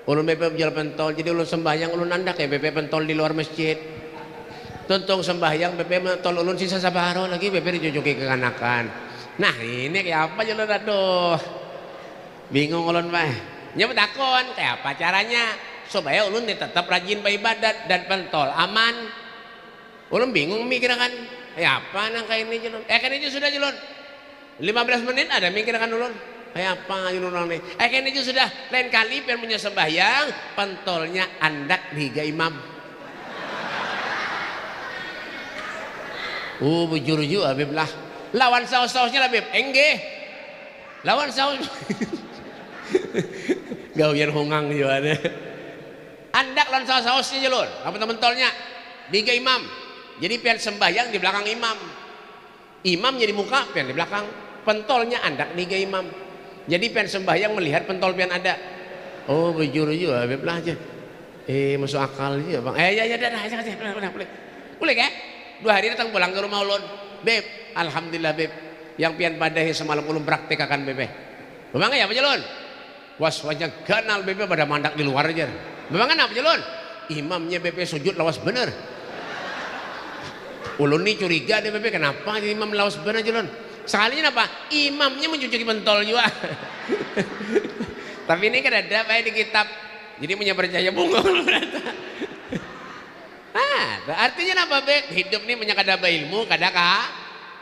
Ulun BP berjalan pentol jadi ulun sembahyang ulun nandak ya BP pentol di luar masjid. Tuntung sembahyang BP mentol ulun sisa sabaro lagi BP dicucuki ke kanakan. Nah ini kayak apa ulun aduh. Bingung ulun mah. Nyebut takon kayak apa caranya supaya ulun tetap rajin beribadat dan pentol aman. Ulun bingung mikir kan apa nang kayak ini Julun? Kan itu sudah Julun. 15 menit ada mikir kan Julun. Apa Julun orang ini? Kan itu sudah lain kali pengen punya sembahyang, pentolnya andak diga imam. Bujur juga Beb lah. Lawan saus-sausnya lah Beb. Enggak. Lawan saus. Gawian hongang juga ada. Andak lawan saus-sausnya Julun. Apa pentolnya? Diga imam. Jadi pian sembahyang di belakang imam. Imam jadi muka pian di belakang. Pentolnya andak diga imam. Jadi pian sembahyang melihat pentol pian ada. Bujur juga Beb lah aja. Masuk akal juga Bang. Ya dah. Boleh kan? 2 hari datang pulang ke rumah ulun. Beb, alhamdulillah Beb. Yang pian padahi semalam ulun praktek akan Beb. Memang ya apa Jalun? Was-wasnya ganal Beb pada mandak di luar aja. Memang apa Jalun? Imamnya Beb sujud lawas bener. Ulun nih curiga deh Beb, kenapa imam lawas bener Jalun? Sekalinya apa? Imamnya mencuci pentol juga. Tapi ini kan ada Pak di kitab. Jadi punya percaya bunga. Artinya apa Beb? Hidup ini punya kadaba ilmu, kadaka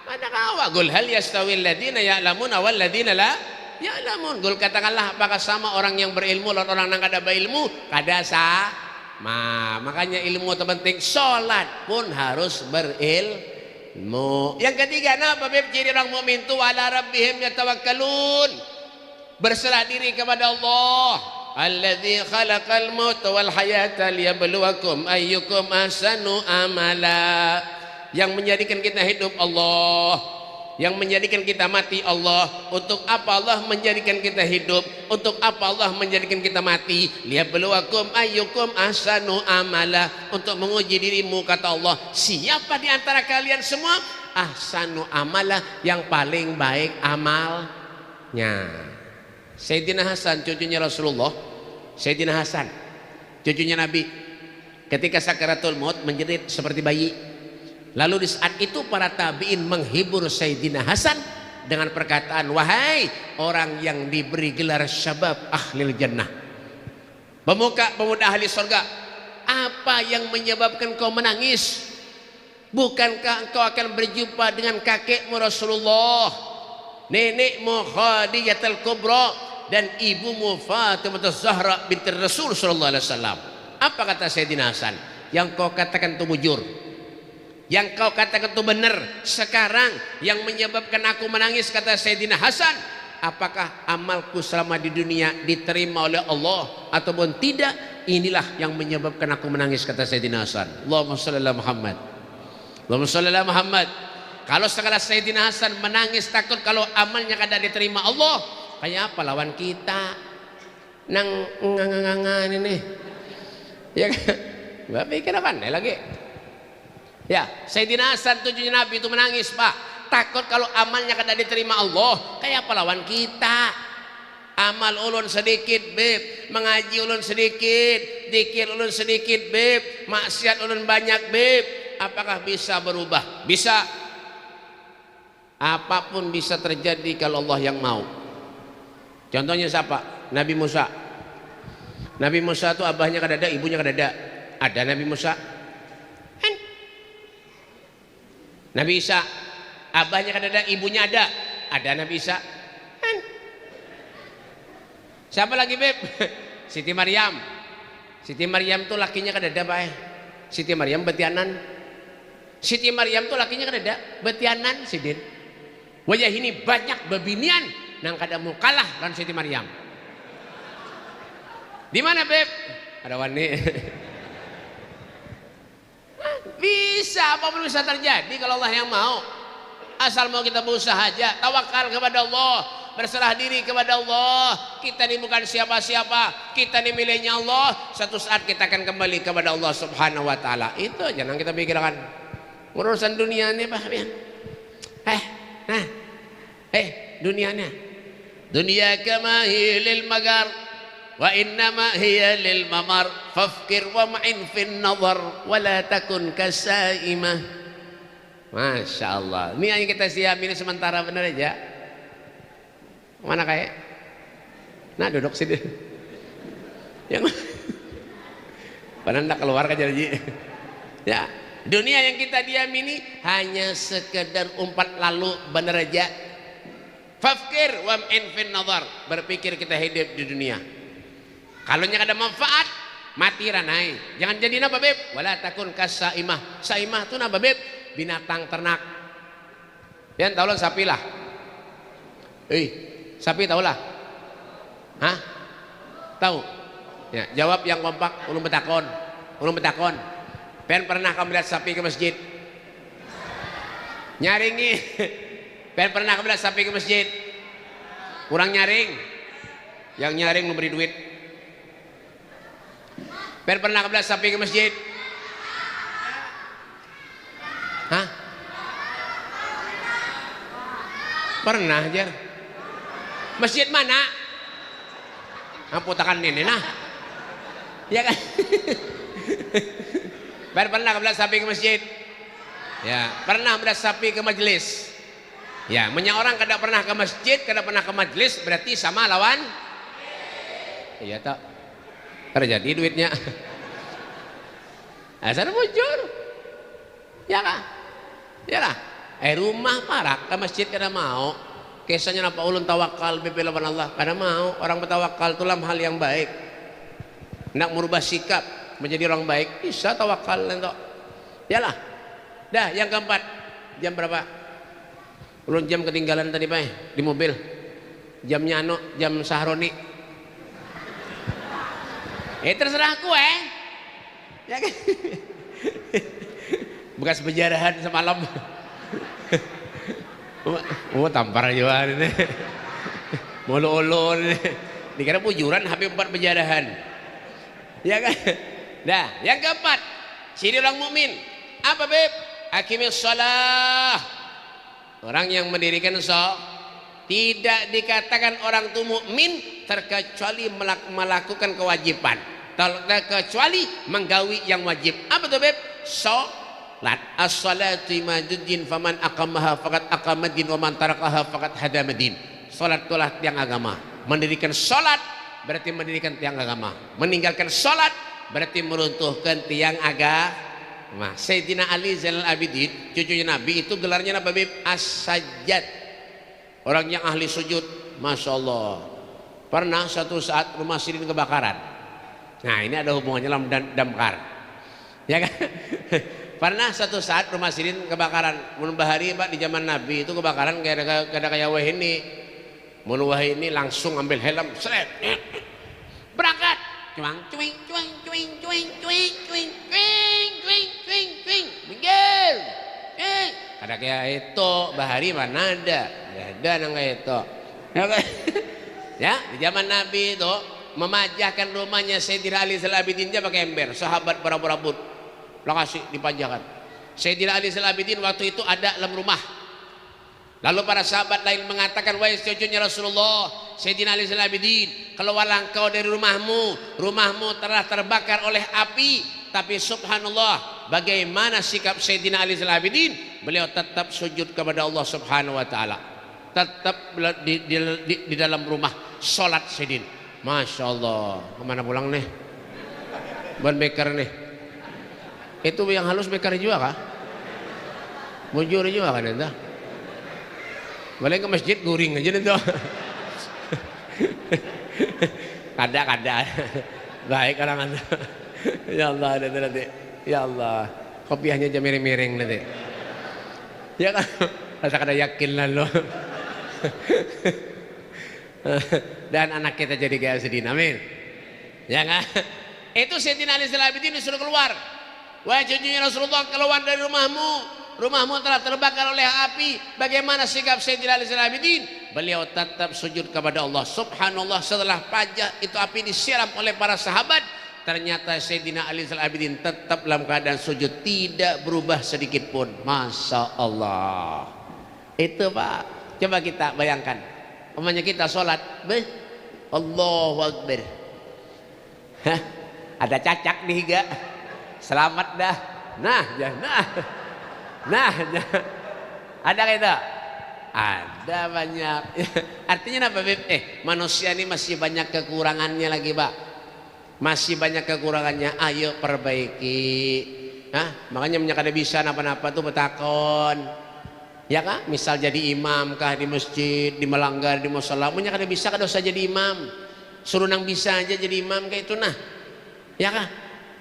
awak. Qul hal yastawil ladina ya'lamun wal ladina la ya'lamun. Qul katakanlah apakah sama orang yang berilmu lawan orang yang kadaba ilmu? Kada sama. Makanya ilmu terpenting. Salat pun harus berilmu. Yang ketiga apa Beb? Ciri orang mukmin itu ala rabbihim yatawakkalun. Berserah diri kepada Allah. Alladzi khalaqal mauta wal hayata liyabluwakum ayyukum ahsanu amala. Yang menjadikan kita hidup Allah, yang menjadikan kita mati Allah. Untuk apa Allah menjadikan kita hidup? Untuk apa Allah menjadikan kita mati? Liyabluwakum ayyukum ahsanu amala. Untuk menguji dirimu kata Allah. Siapa di antara kalian semua ahsanu amala, yang paling baik amalnya? Sayyidina Hasan cucunya Rasulullah, Sayyidina Hasan cucunya Nabi, ketika sakaratul maut menjerit seperti bayi. Lalu di saat itu para tabi'in menghibur Sayyidina Hasan dengan perkataan, wahai orang yang diberi gelar syabab ahlil jannah, pemuda ahli surga, apa yang menyebabkan kau menangis? Bukankah engkau akan berjumpa dengan kakekmu Rasulullah, nenekmu Khadijatul Kubra, dan ibumu Fatimah Zahra binti Rasul sallallahu alaihi wasallam? Apa kata Sayyidina Hasan? Yang kau katakan itu bujur, yang kau katakan itu benar. Sekarang yang menyebabkan aku menangis, kata Sayyidina Hasan, apakah amalku selama di dunia diterima oleh Allah ataupun tidak? Inilah yang menyebabkan aku menangis, kata Sayyidina Hasan. Allahumma shalli ala Muhammad. Allahumma shalli ala Muhammad. Kalau sekala Sayyidina Hasan menangis takut kalau amalnya kada diterima Allah, kayak apa lawan kita nang ngangan ini ya kan? Bapak kenapa pandai lagi ya? Sayyidina Hasan cucunya Nabi itu menangis Pak, takut kalau amalnya kada diterima Allah. Kayak apa lawan kita? Amal ulun sedikit Beb, mengaji ulun sedikit, zikir ulun sedikit Beb, maksiat ulun banyak Beb. Apakah bisa berubah? Bisa. Apapun bisa terjadi kalau Allah yang mau. Contohnya siapa? Nabi Musa. Nabi Musa itu abahnya kada ada, ibunya kada ada. Ada Nabi Musa. Nabi Isa, abahnya kada ada, ibunya ada. Ada Nabi Isa. Siapa lagi Beb? Siti Maryam. Siti Maryam tuh lakinya kada ada Pak. Siti Maryam betianan. Siti Maryam tuh lakinya kada ada, betianan Sidin. Wajah ini banyak bebinian nang kada mau kalah lawan Siti Maryam. Di mana Beb? Ada wani. Bisa, apapun bisa terjadi kalau Allah yang mau. Asal mau kita berusaha aja, tawakal kepada Allah, berserah diri kepada Allah. Kita ini bukan siapa-siapa, kita ini miliknya Allah. Satu saat kita akan kembali kepada Allah Subhanahu wa taala. Itu aja yang kita pikirkan. Urusan dunia ini Pak. Dunianya. Dunia kama hiya lil magar wa innama hiya lil mamar fafkir wa ma'in fin nazar wa la takun kasaimah. Masya Allah. Ini hanya kita siap ini sementara, benar aja. Mana kayak? Nah duduk sini. Yang padahal hendak keluar kan jadi. Ya, dunia yang kita diam ini hanya sekedar umpat lalu benar aja. Fafkir wam'in fin nazar, berpikir kita hidup di dunia. Kalau nya ada manfaat, mati ranai. Jangan jadi apa beb? Wala takun kasaimah. Saimah itu apa beb? Binatang ternak. Yang tahu lah sapi lah. Sapi tahu lah. Hah? Tahu? Ya, jawab yang kompak. Ulun betakon. Pen pernah kamu lihat sapi ke masjid? Nyaringi. Pen pernah kamu lihat sapi ke masjid? Kurang nyaring. Yang nyaring lu beri duit. Pen pernah kamu lihat sapi ke masjid? Hah? Pernah aja. Masjid mana? Amputakan ini nah. Ya kan? Pernah melihat sapi ke masjid? Ya, pernah melihat sapi ke majelis? Ya, orang kada pernah ke masjid, kada pernah ke majelis berarti sama lawan? Iya tak? Terjadi duitnya. Asal bujur. Ya kah? Ya lah. Rumah parak ke masjid kada mau. Kisahnya napa ulun tawakal bepelawan Allah kada mau. Orang bertawakal itu dalam hal yang baik. Nak merubah sikap menjadi orang baik bisa tawakal entok. Yalah. Dah yang keempat. Jam berapa? Ulun jam ketinggalan tadi Pak di mobil. Jamnya jam Sahroni. Terserah aku ya kan? Bekas penjarahan semalam. Tampar aja ini. Molo-olo ini. Dikira pujuran HP 4 penjarahan. Ya kan? Dah, yang keempat, ciri orang mukmin. Apa beb? Aqimis shalah. Orang yang mendirikan shalah tidak dikatakan orang itu mukmin terkecuali melakukan kewajiban. Terkecuali menggawi yang wajib. Apa tuh beb? Salat. As-salatu imaduddin faman aqamaha faqad aqamaddin wa man tarakaha faqad hadamaddin. Salat itulah tiang agama. Mendirikan salat berarti mendirikan tiang agama. Meninggalkan salat berarti meruntuhkan tiang agama. Sayyidina Ali Zainal Abidin, cucunya Nabi, itu gelarnya apa beb? As-Sajjad. Orang yang ahli sujud. Masya Allah. Pernah satu saat rumah Sirin kebakaran. Nah ini ada hubungannya dalam damkar. Ya kan? Pernah satu saat rumah Sirin kebakaran. Mun bahari Pak di zaman Nabi itu kebakaran kayak wah ini. Mun wah ini langsung ambil helm, seret. Berangkat. Cuang cuing cuing cuing cuing cuing cuing cuing cuing cuing cuing. Minggir. Ada kayak itu bahari mana ada? Ada nang kayak itu. Ya, di zaman Nabi itu memajahkan rumahnya Sayyidina Ali Salabidin dia pakai ember, sahabat berabut-rabut. Lokasi dipajakan. Sayyidina Ali Salabidin waktu itu ada dalam rumah. Lalu para sahabat lain mengatakan, wahai cucunya Rasulullah, Sayyidina Ali Salabidin, keluarlah engkau dari rumahmu telah terbakar oleh api. Tapi subhanallah, bagaimana sikap Sayyidina Ali Salabidin? Beliau tetap sujud kepada Allah Subhanahu wa taala. Tetap di dalam rumah salat Sayyidin. Masya Allah. Kemana pulang nih? Ban beker nih. Itu yang halus beker juga kah? Bujur juga kan itu? Balik ke masjid guring aja itu. Kada. Baik orang anda. Ya Allah ada nanti. Ya Allah. Kopiahnya aja miring-miring nanti. Ya kan? Rasa kada yakin lah lo. Dan anak kita jadi kayak sedih. Amin. Ya kan? Itu Sayyidina Ali Salabidin disuruh keluar. Wahai cucunya Rasulullah, keluar dari rumahmu. Rumahmu telah terbakar oleh api. Bagaimana sikap Sayyidina Ali Salabidin? Beliau tetap sujud kepada Allah. Subhanallah, setelah pajak itu api disiram oleh para sahabat, ternyata Sayyidina Ali Salabidin tetap dalam keadaan sujud, tidak berubah sedikit pun. Masya Allah. Itu Pak. Coba kita bayangkan. Umpamanya kita sholat, Allahu Akbar. Hah? Ada cacak di higa. Selamat dah. Nah. Ada kita? Ada banyak. Artinya apa Beb? Manusia ini masih banyak kekurangannya lagi Pak. Masih banyak kekurangannya. Ayo perbaiki. Hah? Makanya punya kada bisa napa-napa tuh betakon. Ya kah? Misal jadi imam kah di masjid, di melanggar di musala, punya kada bisa kada usah jadi imam. Suruh nang bisa aja jadi imam kayak itu nah. Ya kah?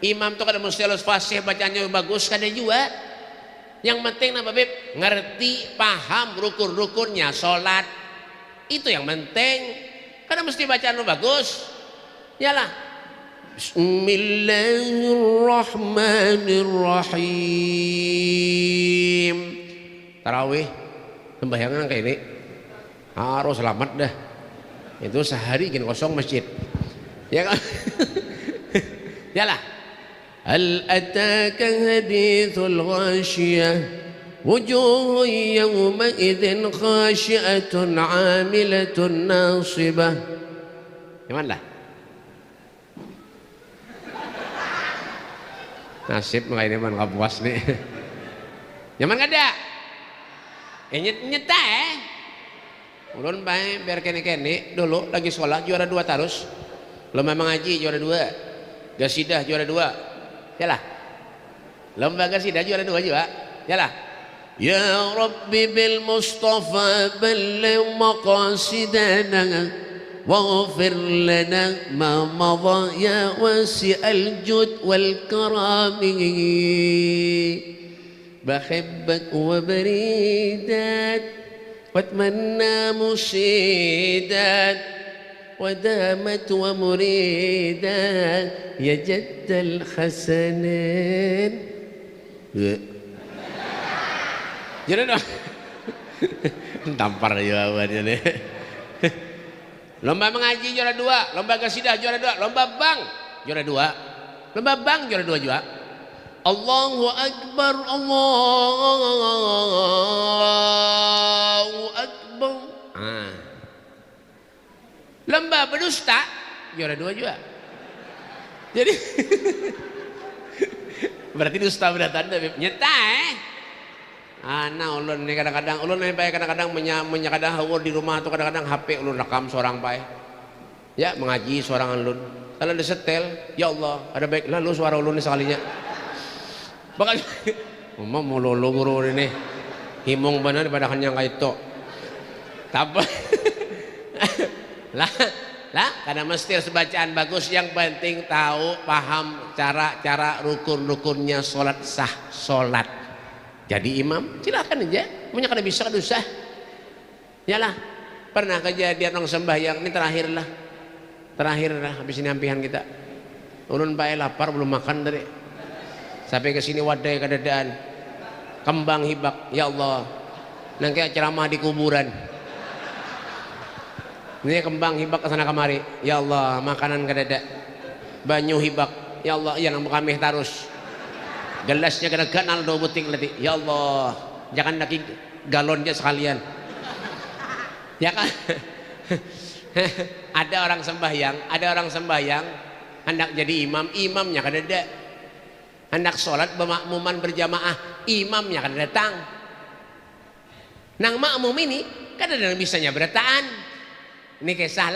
Imam tuh kada mesti harus fasih bacanya bagus kada juga. Yang penting napa Beb? Ngerti, paham rukun-rukunnya salat. Itu yang penting. Kada mesti bacaan lu bagus. Yalah. Bismillahirrahmanirrahim. Tarawih sembahyang kayak ini harus selamat dah. Itu sehari gini kosong masjid. Ya kan? Yalah. Hal ataka hadithul ghashiyah wujuhun yawma idzin khashi'atun 'amilatun nasibah. Gimana lah? Nasib mulai ini man kapuas nih. Nyaman gak ada? Nyeta ulun bae biar kene-kene dulu lagi sekolah juara 2 terus. Lomba mengaji juara 2. Gasidah juara 2. Yalah. Lomba gasidah juara 2 juga. Yalah. Ya Rabbi bil Mustafa balligh maqasidana واغفر لنا ما مضى يا واسع الجود والكرم بحبك وبريدات واتمنى مشيدات ودامت ومريدات يا جد الحسنين jadi dong tampar jawabannya deh. Lomba mengaji juara 2, lomba qasidah juara 2, lomba bang juara 2, lomba bang juara 2 juga. Allahu Akbar, Allahu Akbar. Lomba berdusta juara 2 juga. Jadi berarti dusta beratan nyata nah ulun nih kadang-kadang ulun nih bae kadang-kadang menyakadang hawur di rumah atau kadang-kadang HP ulun rekam seorang bae. Ya mengaji seorang ulun. Kalau ada setel, ya Allah, ada baik lalu suara ulun ini sekalinya. Bakal mau lolo guru ini. Himung bener pada yang kayak itu. Tapi lah karena mesti harus bacaan bagus, yang penting tahu paham cara rukun-rukunnya salat sah salat. Jadi imam silakan aja, punya kada bisa kada usah. Yalah, pernah kejadian orang sembahyang ini terakhir lah habis ini ampihan kita. Ulun bae lapar belum makan tadi. Sampai ke sini wadai kadadaan. Kembang hibak, ya Allah. Nang kayak ceramah di kuburan. Ini kembang hibak kesana kemari, ya Allah, makanan kadada. Banyu hibak, ya Allah, iya nang kami terus. Gelasnya kena ganal 2 buting lagi. Ya Allah, jangan lagi galonnya sekalian. Ya kan? Ada orang sembahyang hendak jadi imam, imamnya kan ada. Hendak sholat bermakmuman berjamaah, imamnya kan datang. Nang makmum ini kan ada yang bisanya berataan. Ini kisah.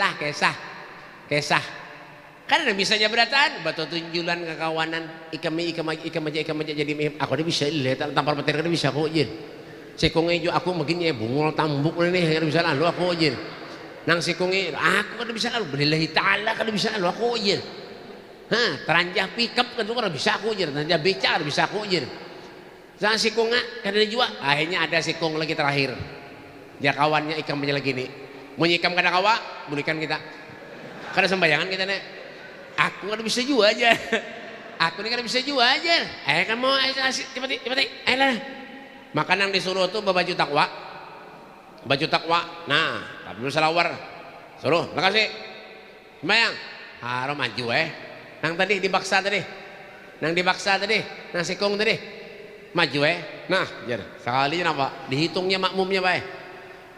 Kan ada bisanya berataan, batu tunjulan kekawanan, ikam aja jadi imam. Aku ada bisa lihat tampar petir kada bisa aku jin. Sikunge jo aku begini bungul tambuk ini kada bisa lalu aku jin. Nang sikunge aku kada bisa lalu billahi taala kada bisa lalu aku jin. Teranjah pickup kada bisa aku jin, teranjah beca kada bisa aku jin. Sang sikunga kada juga. Akhirnya ada sikung lagi terakhir. Dia kawannya ikam aja lagi nih. Mau nyikam kada kawa, berikan kita. Kada sembayangan kita nih. Aku kan bisa juga aja. Aku ini kan bisa juga aja. Kan mau cepet. Lah. Makanan disuruh tuh baju takwa. Nah, tapi salawar. Suruh, makasih. Sembayang. Harum maju Nang tadi dibaksa tadi. Nang sikung tadi. Maju Nah, jar. Sekali apa? Dihitungnya makmumnya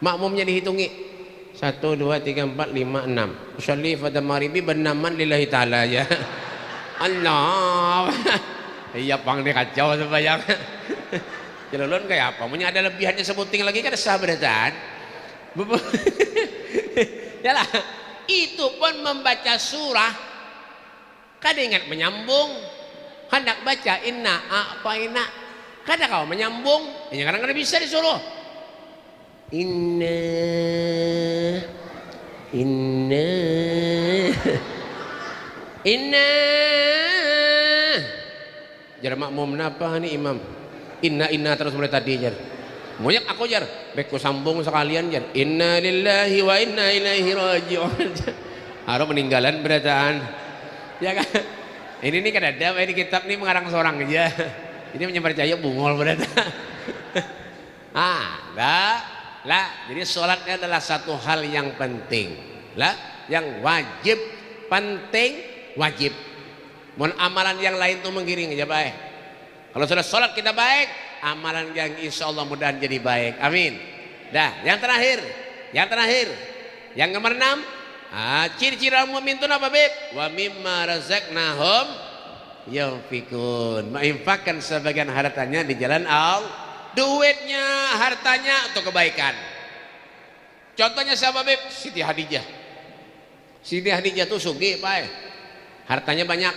Makmumnya dihitungi. 1, 2, 3, 4, 5, 6. Usalli pada maribi bernaman lillahi ta'ala ya. Allah. Iya pang nih kacau sembahyang. Jelulun kayak apa? Punya ada lebihannya sebuting lagi kan sahabratan. Yalah, itu pun membaca surah. Kada ingat menyambung. hendak baca inna a'taina, kadang kau menyambung, kadang-kadang bisa disuruh inna jar makmum napa nih imam inna terus mulai tadi jar moyak aku jar beku sambung sekalian jar inna lillahi wa inna ilaihi raji'un harus meninggalan berataan ya kan ini nih kan ada ini kitab nih mengarang seorang aja ini percaya bungol berarti lah jadi sholatnya adalah satu hal yang penting lah yang wajib penting wajib mohon amalan yang lain tuh menggiring aja baik kalau sudah sholat kita baik amalan yang insya Allah mudah jadi baik amin dah yang terakhir yang nomor 6 ciri-ciri orang mukmin itu apa beb wa mimma razaqnahum yunfikun menginfakkan sebagian hartanya di jalan Allah duitnya hartanya untuk kebaikan contohnya siapa beb Siti Hadijah tuh sugih pak hartanya banyak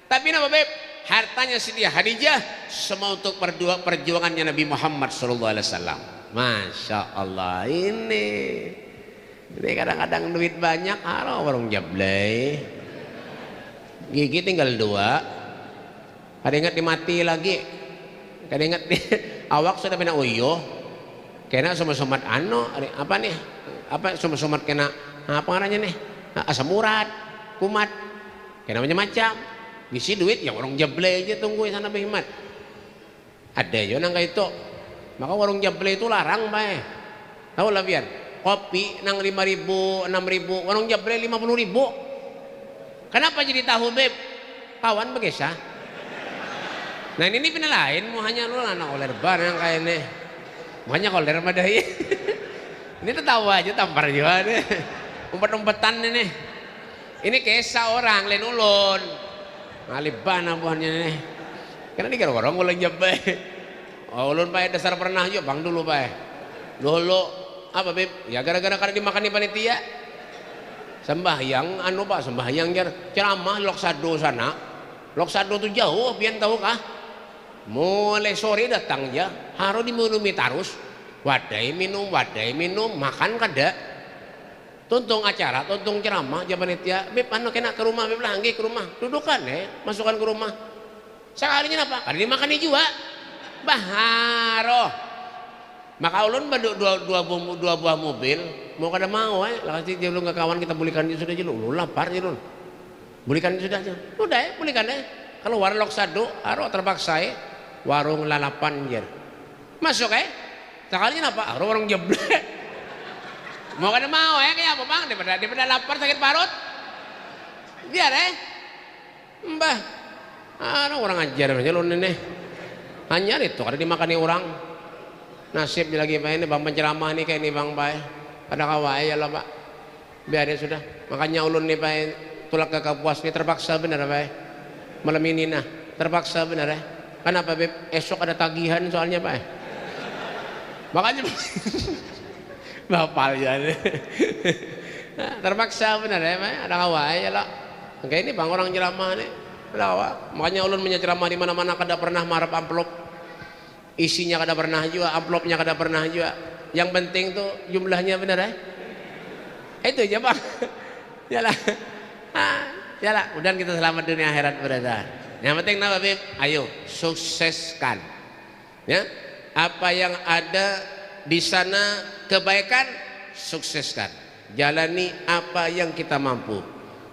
tapi nama beb hartanya Siti Hadijah semua untuk perjuangannya Nabi Muhammad SAW Masya Allah ini kadang-kadang duit banyak warung jablay gigi tinggal 2 ada ingat dimati lagi kada ingat awak sudah kena uyo kena sumat apa nih apa sumat kena apa namanya nih asam urat kumat kena macam-macam ngisi duit yang orang jable aja tunggu sana berhemat ada aja nang kayak itu maka warung jable itu larang bae tahu lah biar kopi nang 5.000 6.000 warung jable 50.000 kenapa jadi tahu beb kawan begesah nah ini pindah lain mau hanya lu anak oler bar yang kayak ini mau hanya oler madai ini tertawa aja tampar juga deh umpet-umpetan ini kisah orang lain ulun ngalibana buahnya nih karena ini kira orang ulun jabe ulun pak dasar pernah juga bang dulu pak dulu apa beb ya gara-gara karena dimakan di panitia sembahyang pak sembahyang ceramah Loksado sana Loksado tuh jauh pian tahu kah mulai sore datang ya harus diminumi terus wadai minum makan kada tuntung acara tuntung ceramah panitia beb kena ke rumah beb lagi ke rumah dudukan masukkan ke rumah sekalinya apa kada dimakan juga baharo maka ulun dua buah mobil mau kada mau lakasi dia belum ke kawan kita belikan dia sudah jelu lu lapar jelu belikan dia sudah udah belikan kalau warung Loksado harus terpaksa warung lalapan jer masuk sekalinya apa warung jeble mau kada mau kayak apa bang daripada lapar sakit parut biar mbah orang ajar aja lu nih hanya itu kada dimakani orang nasib lagi pak ini bang penceramah nih kayak ini bang pak ada kawai ya lah pak biar ya sudah makanya ulun nih pak tulak ke Kapuas nih terpaksa benar pak malam ini nah terpaksa benar kenapa beb esok ada tagihan soalnya pak makanya bapal ya terpaksa benar pak ada kawai ya lah kayak ini bang orang ceramah nih makanya ulun punya ceramah di mana-mana kada pernah marap amplop isinya kada pernah juga amplopnya kada pernah juga yang penting tuh jumlahnya benar itu aja bang yalah mudah kita selamat dunia akhirat berada yang penting apa beb ayo sukseskan ya apa yang ada di sana kebaikan sukseskan jalani apa yang kita mampu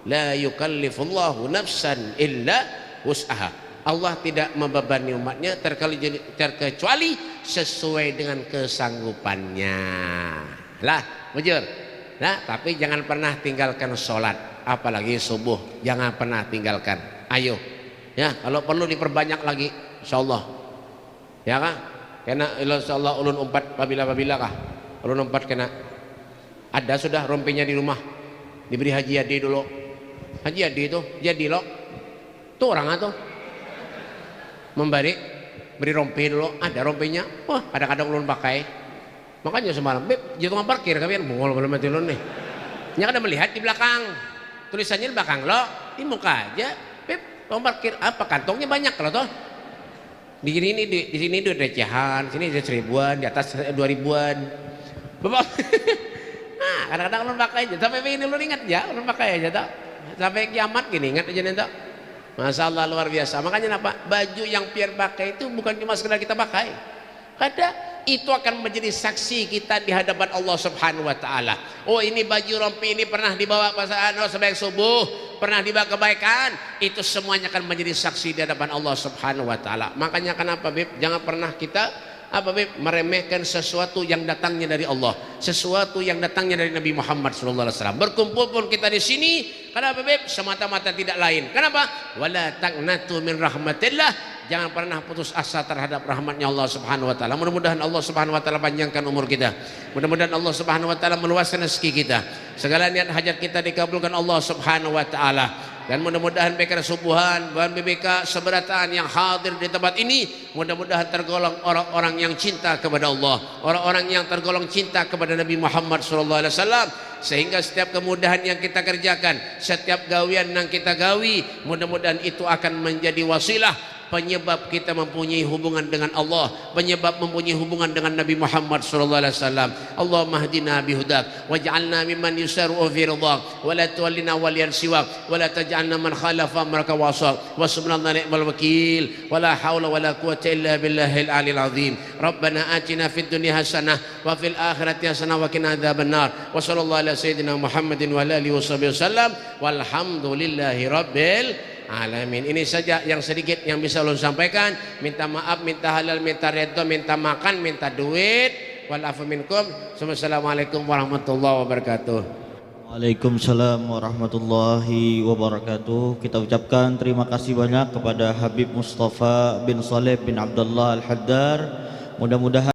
la yukallifullahu nafsan illa wus'aha Allah tidak membebani umatnya terkecuali sesuai dengan kesanggupannya lah bujur nah tapi jangan pernah tinggalkan sholat apalagi subuh jangan pernah tinggalkan ayo ya kalau perlu diperbanyak lagi insyaallah ya kah kena insyaallah ulun umpat babila kah ulun umpat kena ada sudah rompenya di rumah diberi Haji Adi dulu Haji Adi itu jadi lo tuh orang atau beri rompi dulu ada rompinya wah kadang-kadang ulun pakai makanya semalam beb jatuh parkir kalian bungol belum mati ulun nih nya kada melihat di belakang tulisannya di belakang lo di muka aja beb Tukang parkir apa? Kantongnya banyak kalau toh. Di sini duit recehan, sini duit 1000-an, di atas 2000-an. Bapak, nah, kadang-kadang ulun pakai aja. Sampai ini ulun ingat ya, ulun pakai aja tak. Sampai kiamat gini ingat aja nih tak. Masya Allah luar biasa. Makanya apa? Baju yang pian pakai itu bukan cuma sekedar kita pakai. Ada itu akan menjadi saksi kita di hadapan Allah Subhanahu wa taala. Oh, ini baju rompi ini pernah dibawa pasaan sebaik subuh, pernah dibawa kebaikan, itu semuanya akan menjadi saksi di hadapan Allah Subhanahu wa taala. Makanya kenapa Bib? Jangan pernah kita meremehkan sesuatu yang datangnya dari Allah, sesuatu yang datangnya dari Nabi Muhammad SAW. Berkumpul pun kita di sini, kenapa Bib? Semata-mata tidak lain. Kenapa? Wala taqnatu min rahmatillah. Jangan pernah putus asa terhadap rahmatnya Allah Subhanahu wa taala. Mudah-mudahan Allah Subhanahu wa taala panjangkan umur kita. Mudah-mudahan Allah Subhanahu wa taala meluaskan rezeki kita. Segala niat hajat kita dikabulkan Allah Subhanahu wa taala. Dan mudah-mudahan BK Subuhan, bahan BBK seberataan yang hadir di tempat ini, mudah-mudahan tergolong orang-orang yang cinta kepada Allah, orang-orang yang tergolong cinta kepada Nabi Muhammad SAW. Sehingga setiap kemudahan yang kita kerjakan, setiap gawian yang kita gawi, mudah-mudahan itu akan menjadi wasilah penyebab kita mempunyai hubungan dengan Allah, penyebab mempunyai hubungan dengan Nabi Muhammad sallallahu alaihi wasallam. Allahumma hdina bihudak waj'alna mimman yusaru fi ridhak wa la tuwallina waliyan siwak wa la taj'alna man khalafa amraka wa asal wa subhanallahi ni'mal wakil wa la haula wa la quwwata illa billahil aliyil azim. Rabbana atina fid dunya hasanah wa fil akhirati hasanah wa qina adzabannar. Wa sallallahu ala sayyidina Muhammadin wa alihi wasallam walhamdulillahi rabbil alamin. Ini saja yang sedikit yang bisa ulun sampaikan. Minta maaf, minta halal, minta redha, minta makan, minta duit. Wal afu minkum. Wassalamualaikum warahmatullahi wabarakatuh. Waalaikumsalam warahmatullahi wabarakatuh. Kita ucapkan terima kasih banyak kepada Habib Mustafa bin Saleh bin Abdullah Al-Haddar. Mudah-mudahan